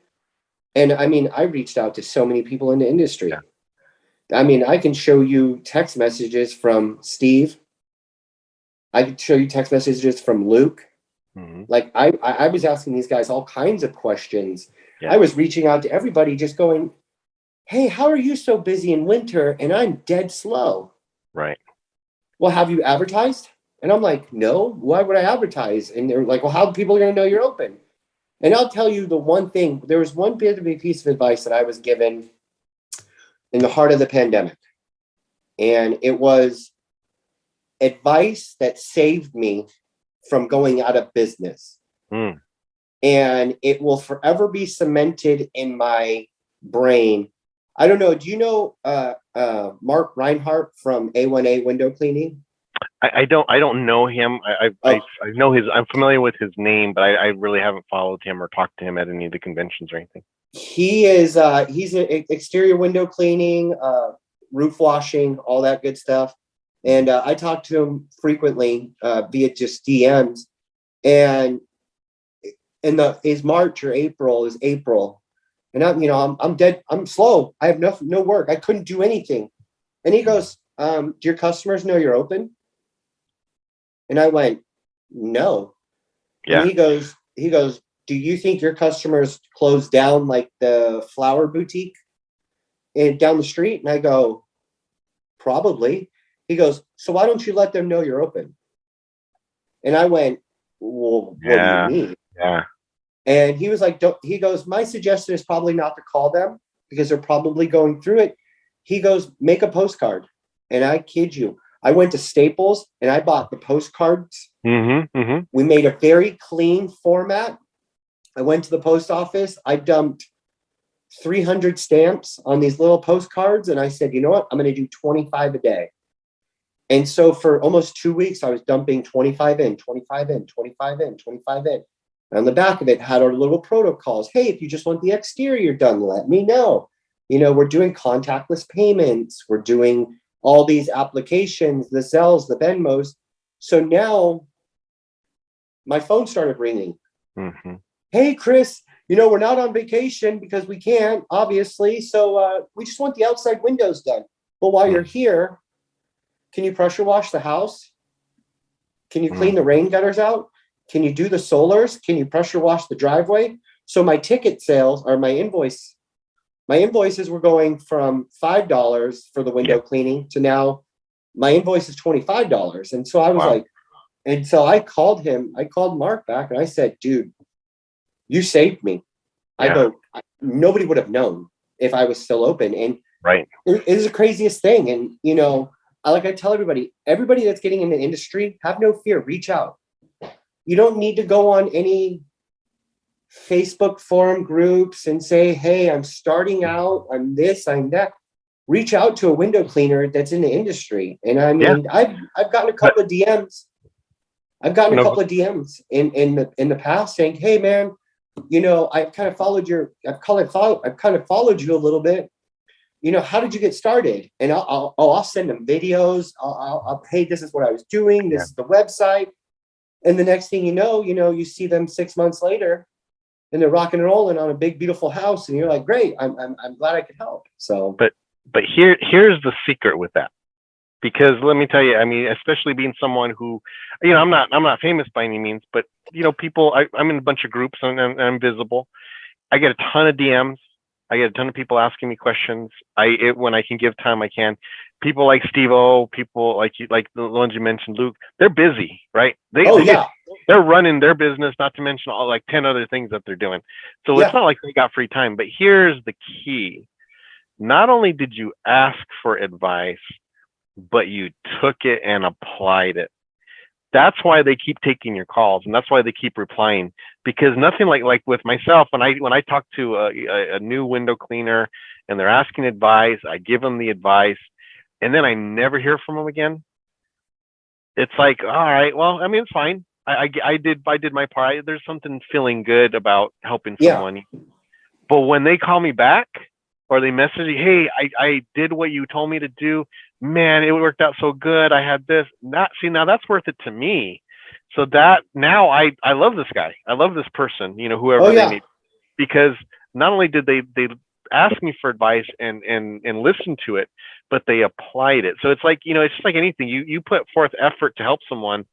And I mean, I reached out to so many people in the industry. Yeah. I mean, I can show you text messages from Steve. I could show you text messages from Luke. Like I was asking these guys all kinds of questions. Yeah. I was reaching out to everybody, just going, hey, how are you so busy in winter and I'm dead slow? Right. Well, have you advertised? And I'm like, no, why would I advertise? And they're like, well, how are people going to know you're open? And I'll tell you the one thing, there was one bit of a piece of advice that I was given in the heart of the pandemic. And it was advice that saved me from going out of business. And it will forever be cemented in my brain. I don't know. Do you know Mark Reinhardt from A1A Window Cleaning? I don't know him. I know I'm familiar with his name, but I really haven't followed him or talked to him at any of the conventions or anything. He is he's an exterior window cleaning, roof washing, all that good stuff. And I talk to him frequently via just DMs. And is March or April is April. And I'm dead. I'm slow. I have no work. I couldn't do anything. And he goes, do your customers know you're open? And I went, no. Yeah. And he goes, do you think your customers close down like the flower boutique down the street? And I go, probably. He goes, so why don't you let them know you're open? And I went, well, what do you mean? Yeah. And he was like, he goes, my suggestion is probably not to call them because they're probably going through it. He goes, make a postcard. And I kid you, I went to Staples and I bought the postcards. We made a very clean format. I went to the post office. I dumped 300 stamps on these little postcards. And I said, you know what? I'm going to do 25 a day. And so for almost 2 weeks, I was dumping 25 in, 25 in, 25 in, 25 in. And on the back of it had our little protocols. Hey, if you just want the exterior done, let me know. We're doing contactless payments. We're doing all these applications, the Zells, the Venmos. So now my phone started ringing. Hey, Chris, we're not on vacation because we can't, obviously. So we just want the outside windows done. But while you're here, can you pressure wash the house? Can you clean the rain gutters out? Can you do the solars? Can you pressure wash the driveway? So my ticket sales or my invoices were going from $5 for the window cleaning to now my invoice is $25. And so I was like, and so I called Mark back and I said, dude, you saved me. I go, nobody would have known if I was still open. And it is the craziest thing. And, I tell everybody that's getting in the industry, have no fear, reach out. You don't need to go on any Facebook forum groups and say, hey, I'm starting out, I'm this, I'm that. Reach out to a window cleaner that's in the industry. And I mean, I've gotten a couple of DMs. I've gotten a couple of DMs in the past saying, hey man, I've kind of followed you a little bit. How did you get started? And I'll send them videos. I'll hey, this is what I was doing. This is the website. And the next thing you see them 6 months later and they're rocking and rolling on a big, beautiful house. And you're like, great, I'm glad I could help. So, but here's the secret with that, because let me tell you, I mean, especially being someone who, I'm not famous by any means, but people, I'm in a bunch of groups and I'm visible. I get a ton of DMs. I get a ton of people asking me questions. When I can give time, I can. People like Steve-O, people like you, like the ones you mentioned, Luke, they're busy, right? They're running their business, not to mention all like 10 other things that they're doing. So it's not like they got free time. But here's the key. Not only did you ask for advice, but you took it and applied it. That's why they keep taking your calls, and that's why they keep replying. Because nothing like with myself, when I talk to a new window cleaner and they're asking advice, I give them the advice, and then I never hear from them again. It's like, all right, well, I mean, it's fine. I did my part. There's something feeling good about helping someone. But when they call me back or they message me, hey, I did what you told me to do. Man, it worked out so good. I had this. Now that's worth it to me. So that now I love this guy. I love this person, whoever they meet, because not only did they ask me for advice and listen to it, but they applied it. So it's like, it's just like anything. You put forth effort to help someone.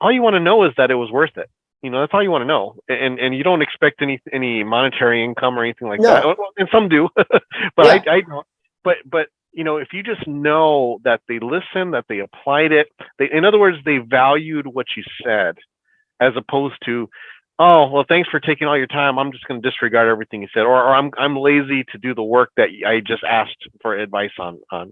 All you want to know is that it was worth it. That's all you want to know. And you don't expect any monetary income or anything like that. And some do, but I don't. But if you just know that they listened, that they applied it, in other words, they valued what you said, as opposed to, oh, well, thanks for taking all your time. I'm just going to disregard everything you said, or I'm lazy to do the work that I just asked for advice on. I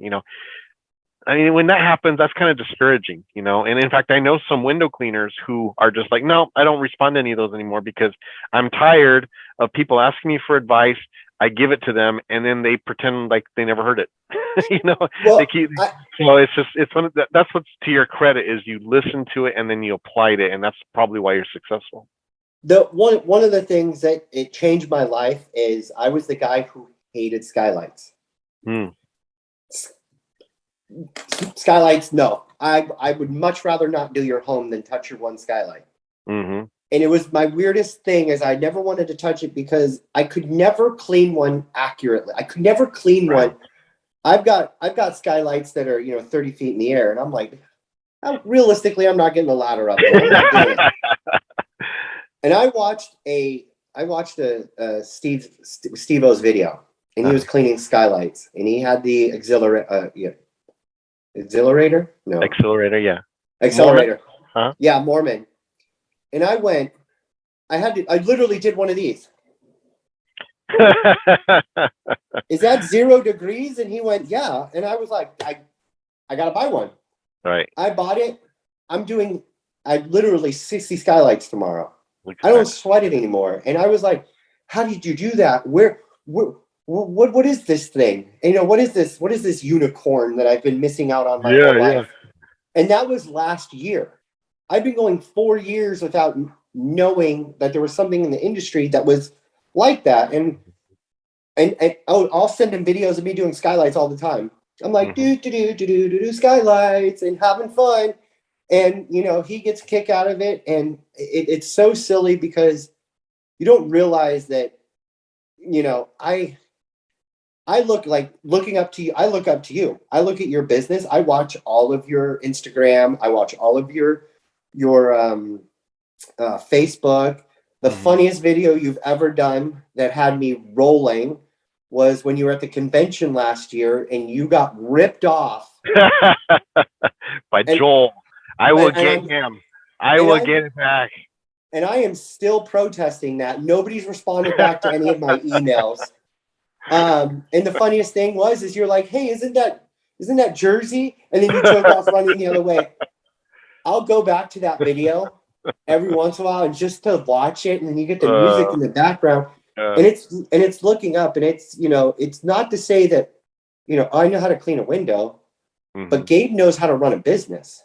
mean, when that happens, that's kind of discouraging, And in fact, I know some window cleaners who are just like, no, I don't respond to any of those anymore because I'm tired of people asking me for advice. I give it to them, and then they pretend like they never heard it. You know, Well, they keep. So it's one of that's what's to your credit is you listen to it and then you applied it, and that's probably why you're successful. the one of the things that it changed my life is I was the guy who hated skylights. Mm. Skylights, no. I would much rather not do your home than touch your one skylight. Mm-hmm. And it was my weirdest thing is I never wanted to touch it because I could never clean one accurately. I could never clean one. I've got skylights that are 30 feet in the air, and I'm like, realistically, I'm not getting the ladder up there. I'm not doing it. And I watched a Steve-O's video, and he was cleaning skylights, and he had the accelerator? No. Accelerator, yeah. Accelerator. Mormon? Huh? Yeah, Mormon. And I literally did one of these. Is that 0 degrees? And he went, yeah. And I was like, I gotta buy one. Right. I bought it. I literally 60 skylights tomorrow. I don't sweat it anymore. And I was like, how did you do that? What is this thing? And, what is this unicorn that I've been missing out on my whole life? And that was last year. I've been going 4 years without knowing that there was something in the industry that was like that. And I'll send him videos of me doing skylights all the time. I'm like, do skylights and having fun. And, he gets a kick out of it. And it's so silly because you don't realize that, I look up to you. I look at your business. I watch all of your Instagram. I watch all of your Facebook. The funniest video you've ever done that had me rolling was when you were at the convention last year and you got ripped off by Joel. I will get him. I will get it back. And I am still protesting that. Nobody's responded back to any of my emails. And the funniest thing is you're like, hey, isn't that Jersey? And then you took off running the other way. I'll go back to that video every once in a while and just to watch it, and then you get the music in the background, and it's looking up, and it's it's not to say that I know how to clean a window, but Gabe knows how to run a business.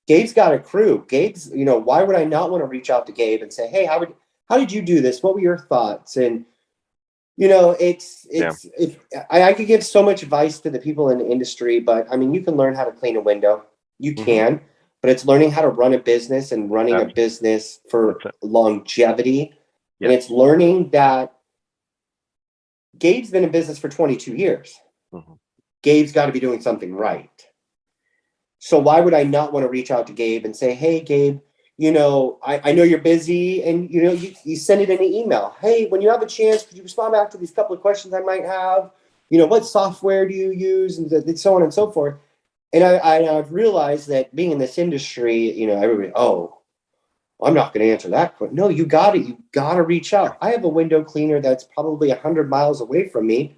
Gabe's got a crew. Gabe's why would I not want to reach out to Gabe and say, hey, how did you do this? What were your thoughts? And I could give so much advice to the people in the industry, but I mean, you can learn how to clean a window. You can, but it's learning how to run a business and running a business for longevity. And it's learning that Gabe's been in business for 22 years. Gabe's got to be doing something right. So why would I not want to reach out to Gabe and say, hey, Gabe, I know you're busy, and you send it in an email. Hey, when you have a chance, could you respond back to these couple of questions I might have? What software do you use, and so on and so forth. And I've realized that being in this industry, everybody, I'm not going to answer that question. No, you got to reach out. I have a window cleaner that's probably 100 miles away from me,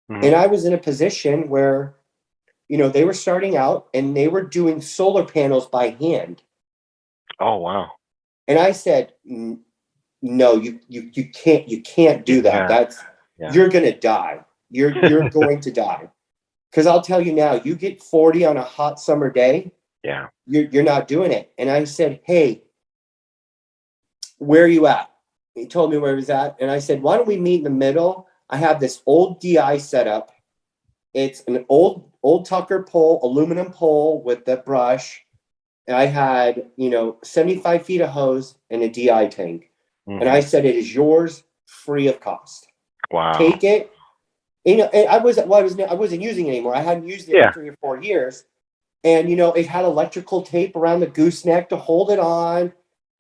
and I was in a position where, they were starting out and they were doing solar panels by hand. Oh, wow. And I said, no, you can't do that. You're going to die. You're going to die. Because I'll tell you now, you get 40 on a hot summer day. Yeah. You're not doing it. And I said, hey, where are you at? He told me where he was at. And I said, why don't we meet in the middle? I have this old DI setup. It's an old Tucker pole, aluminum pole with the brush. And I had, 75 feet of hose and a DI tank. And I said, it is yours free of cost. Wow. Take it. And I wasn't using it anymore. I hadn't used it in 3 or 4 years. And, it had electrical tape around the gooseneck to hold it on,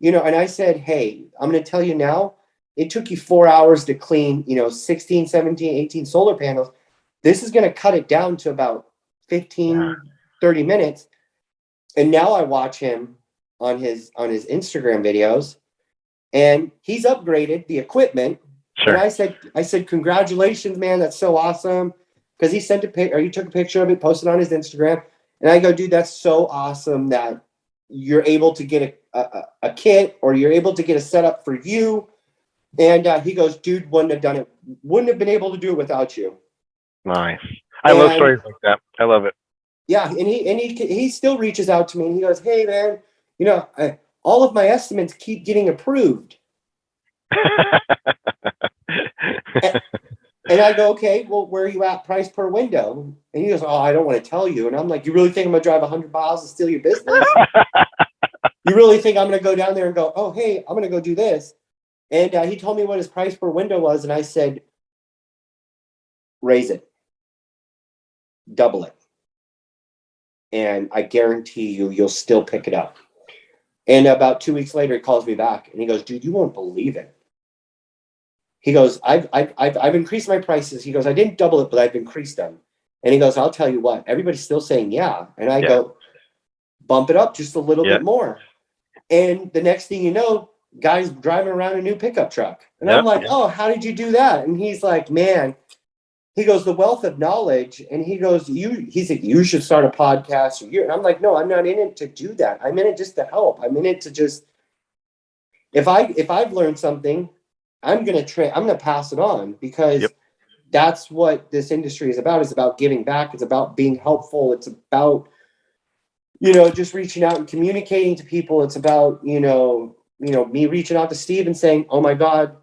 and I said, hey, I'm going to tell you now, it took you 4 hours to clean, 16, 17, 18 solar panels. This is going to cut it down to about 15, 30 minutes. And now I watch him on his Instagram videos, and he's upgraded the equipment. Sure. And I said, congratulations, man. That's so awesome. Because he took a picture of it, posted on his Instagram. And I go, dude, that's so awesome that you're able to get a kit, or you're able to get a setup for you And he goes, dude, wouldn't have been able to do it without you. Nice. I love stories like that. I love it. Yeah, and he still reaches out to me and he goes, hey man, all of my estimates keep getting approved. And I go, okay, well, where are you at price per window? And he goes, oh, I don't want to tell you. And I'm like, you really think I'm going to drive 100 miles and steal your business? You really think I'm going to go down there and go, oh, hey, I'm going to go do this? And he told me what his price per window was. And I said, raise it, double it. And I guarantee you'll still pick it up. And about 2 weeks later, he calls me back and he goes, dude, you won't believe it. He goes, I've increased my prices. He goes, I didn't double it, but I've increased them. And he goes, I'll tell you what, everybody's still saying yeah. And I go, bump it up just a little bit more. And the next thing you know, guy's driving around a new pickup truck. And I'm like, oh, how did you do that? And he's like, man, he goes, the wealth of knowledge. And he goes, he's like, you should start a podcast. And I'm like, no, I'm not in it to do that. I'm in it just to help. I'm in it to just, if I've learned something, I'm gonna pass it on, because that's what this industry is about. It's about giving back. It's about being helpful. It's about, just reaching out and communicating to people. It's about, me reaching out to Steve and saying, oh my God,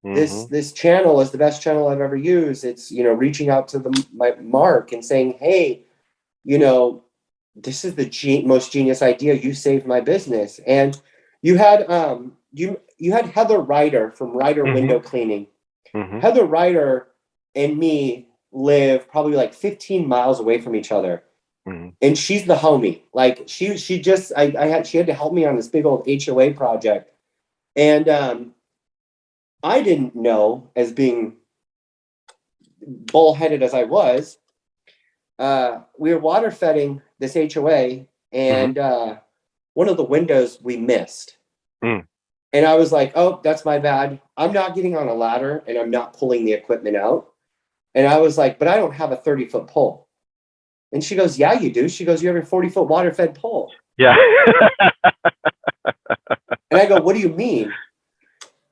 this channel is the best channel I've ever used. It's, reaching out to my Mark and saying, hey, this is the most genius idea. You saved my business. And you had, you had Heather Ryder from Ryder Window Cleaning. Heather Ryder and me live probably like 15 miles away from each other. And she's the homie. Like she had to help me on this big old HOA project. And I didn't know, as being bullheaded as I was, we were water fetting this HOA, and one of the windows we missed. And I was like, oh, that's my bad. I'm not getting on a ladder and I'm not pulling the equipment out. And I was like, but I don't have a 30-foot pole. And she goes, yeah, you do. She goes, you have your 40-foot water fed pole. Yeah. And I go, what do you mean?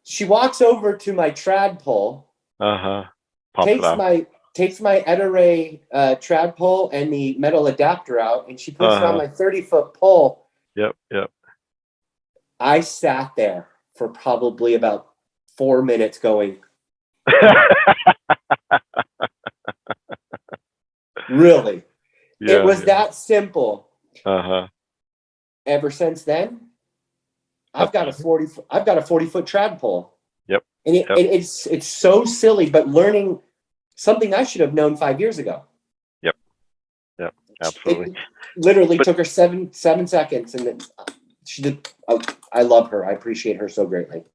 She walks over to my trad pole. Takes my Ed-Array trad pole and the metal adapter out, and she puts it on my 30-foot pole. Yep. I sat there for probably about 4 minutes going, really? It was that simple. Ever since then, I've got a 40-foot trad pole. Yep. And it's so silly, but learning something I should have known 5 years ago. Yep. Absolutely. It literally took her seven seconds, and then she did. I love her. I appreciate her so greatly.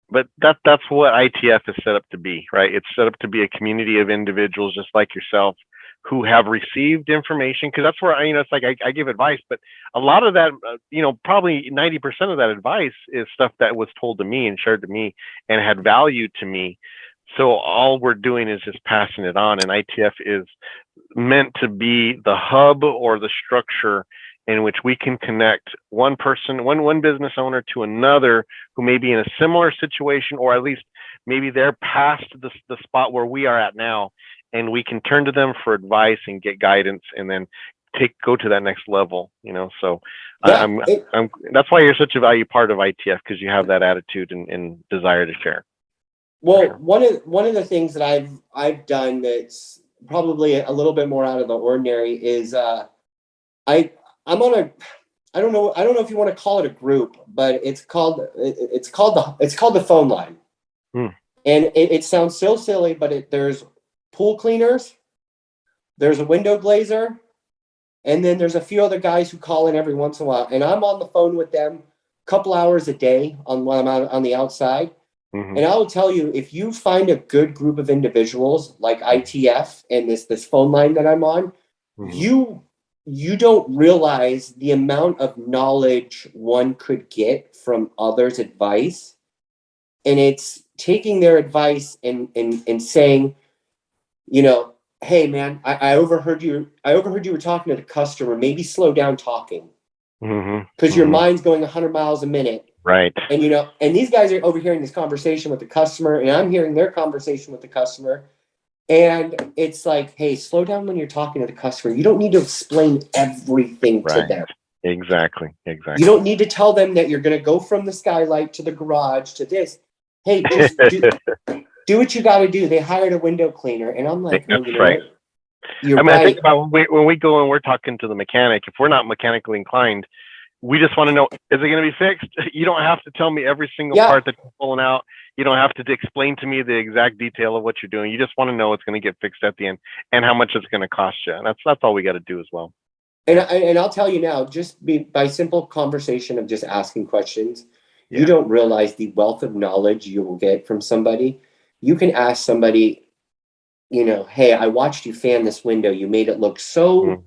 But that's what ITF is set up to be, right? It's set up to be a community of individuals just like yourself who have received information, because that's where it's like I give advice, but a lot of that, probably 90% of that advice is stuff that was told to me and shared to me and had value to me. So all we're doing is just passing it on, and ITF is meant to be the hub or the structure in which we can connect one person, one business owner to another who may be in a similar situation, or at least maybe they're past the spot where we are at now, and we can turn to them for advice and get guidance, and then go to that next level. So that's why you're such a value part of ITF, because you have that attitude and desire to share. Well, one of the things that I've done that's probably a little bit more out of the ordinary is I'm on a, I don't know if you want to call it a group, but it's called the phone line. And it sounds so silly, but there's pool cleaners, there's a window glazer, and then there's a few other guys who call in every once in a while, and I'm on the phone with them a couple hours a day when I'm out on the outside. And I will tell you, if you find a good group of individuals like ITF and this phone line that I'm on, you don't realize the amount of knowledge one could get from others' advice. And it's taking their advice and saying, hey man, I overheard you were talking to the customer, maybe slow down talking. Because your mind's going 100 miles a minute. Right. And, and these guys are overhearing this conversation with the customer, and I'm hearing their conversation with the customer. And it's like, hey, slow down when you're talking to the customer. You don't need to explain everything to them. Exactly. You don't need to tell them that you're going to go from the skylight to the garage to this. Hey, just do what you got to do. They hired a window cleaner. And I'm like, that's well, right. What? You're I mean, right. I think about when we go and we're talking to the mechanic, if we're not mechanically inclined, we just want to know, is it going to be fixed? You don't have to tell me every single part that you're pulling out. You don't have to explain to me the exact detail of what you're doing. You just want to know it's going to get fixed at the end and how much it's going to cost you. And that's all we got to do as well. And I'll tell you now, just by simple conversation of just asking questions, you don't realize the wealth of knowledge you will get from somebody. You can ask somebody, hey, I watched you fan this window. You made it look so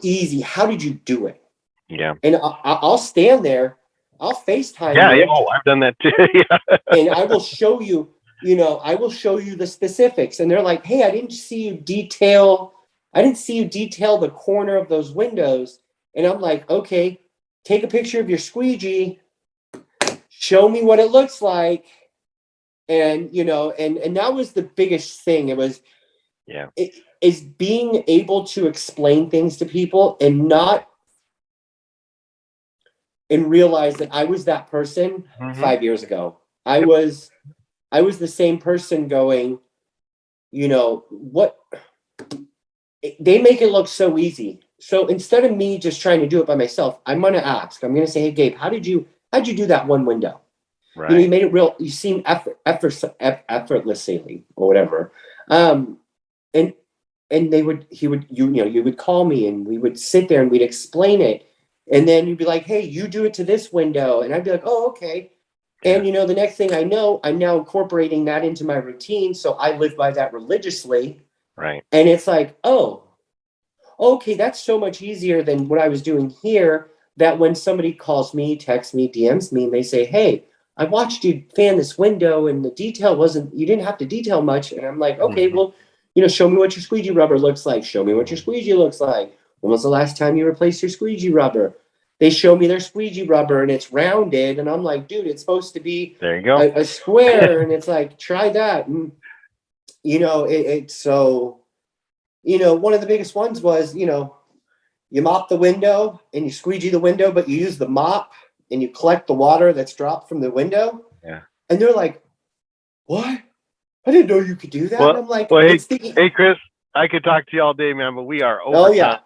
easy. How did you do it? Yeah. And I'll stand there. I'll FaceTime you. you. Oh, I've done that too. And I will show you, I will show you the specifics. And they're like, hey, I didn't see you detail the corner of those windows. And I'm like, okay, take a picture of your squeegee, show me what it looks like. And, and that was the biggest thing. It was, it is being able to explain things to people and realize that I was that person 5 years ago. I was the same person going, what they make it look so easy. So instead of me just trying to do it by myself, I'm going to ask, I'm going to say, hey, Gabe, how'd you do that one window? Right. You made it real. You seem effortlessly or whatever. And you would call me and we would sit there and we'd explain it. And then you'd be like, hey, you do it to this window. And I'd be like, oh, okay. And, the next thing I know, I'm now incorporating that into my routine. So I live by that religiously. Right. And it's like, oh, okay, that's so much easier than what I was doing here. That when somebody calls me, texts me, DMs me, and they say, hey, I watched you fan this window and the detail you didn't have to detail much. And I'm like, okay, well, show me what your squeegee rubber looks like. Show me what your squeegee looks like. When was the last time you replaced your squeegee rubber? They show me their squeegee rubber and it's rounded. And I'm like, dude, it's supposed to be there you go. A square. And it's like, try that. And, it's so, one of the biggest ones was, you mop the window and you squeegee the window, but you use the mop and you collect the water that's dropped from the window. Yeah. And they're like, what? I didn't know you could do that. Well, and I'm like, hey, Chris, I could talk to you all day, man, but we are over. Oh, yeah.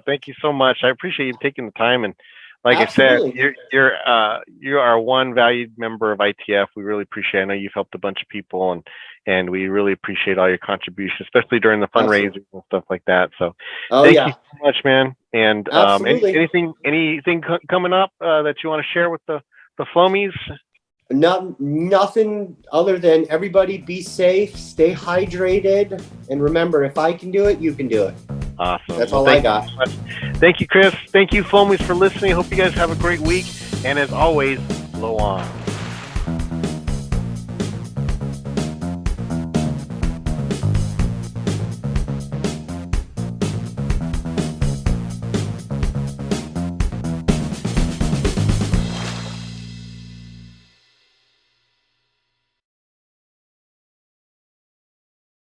Thank you so much. I appreciate you taking the time. And like Absolutely. I said, you are one valued member of ITF. We really appreciate it. I know you've helped a bunch of people and we really appreciate all your contributions, especially during the fundraisers and stuff like that. So thank you so much, man. And anything coming up that you want to share with the Flowmies? Nothing other than everybody be safe, stay hydrated, and remember, if I can do it, you can do it. Awesome. That's all I got. Thank you, Chris. Thank you, Flowmies, for listening. Hope you guys have a great week. And as always, flow on.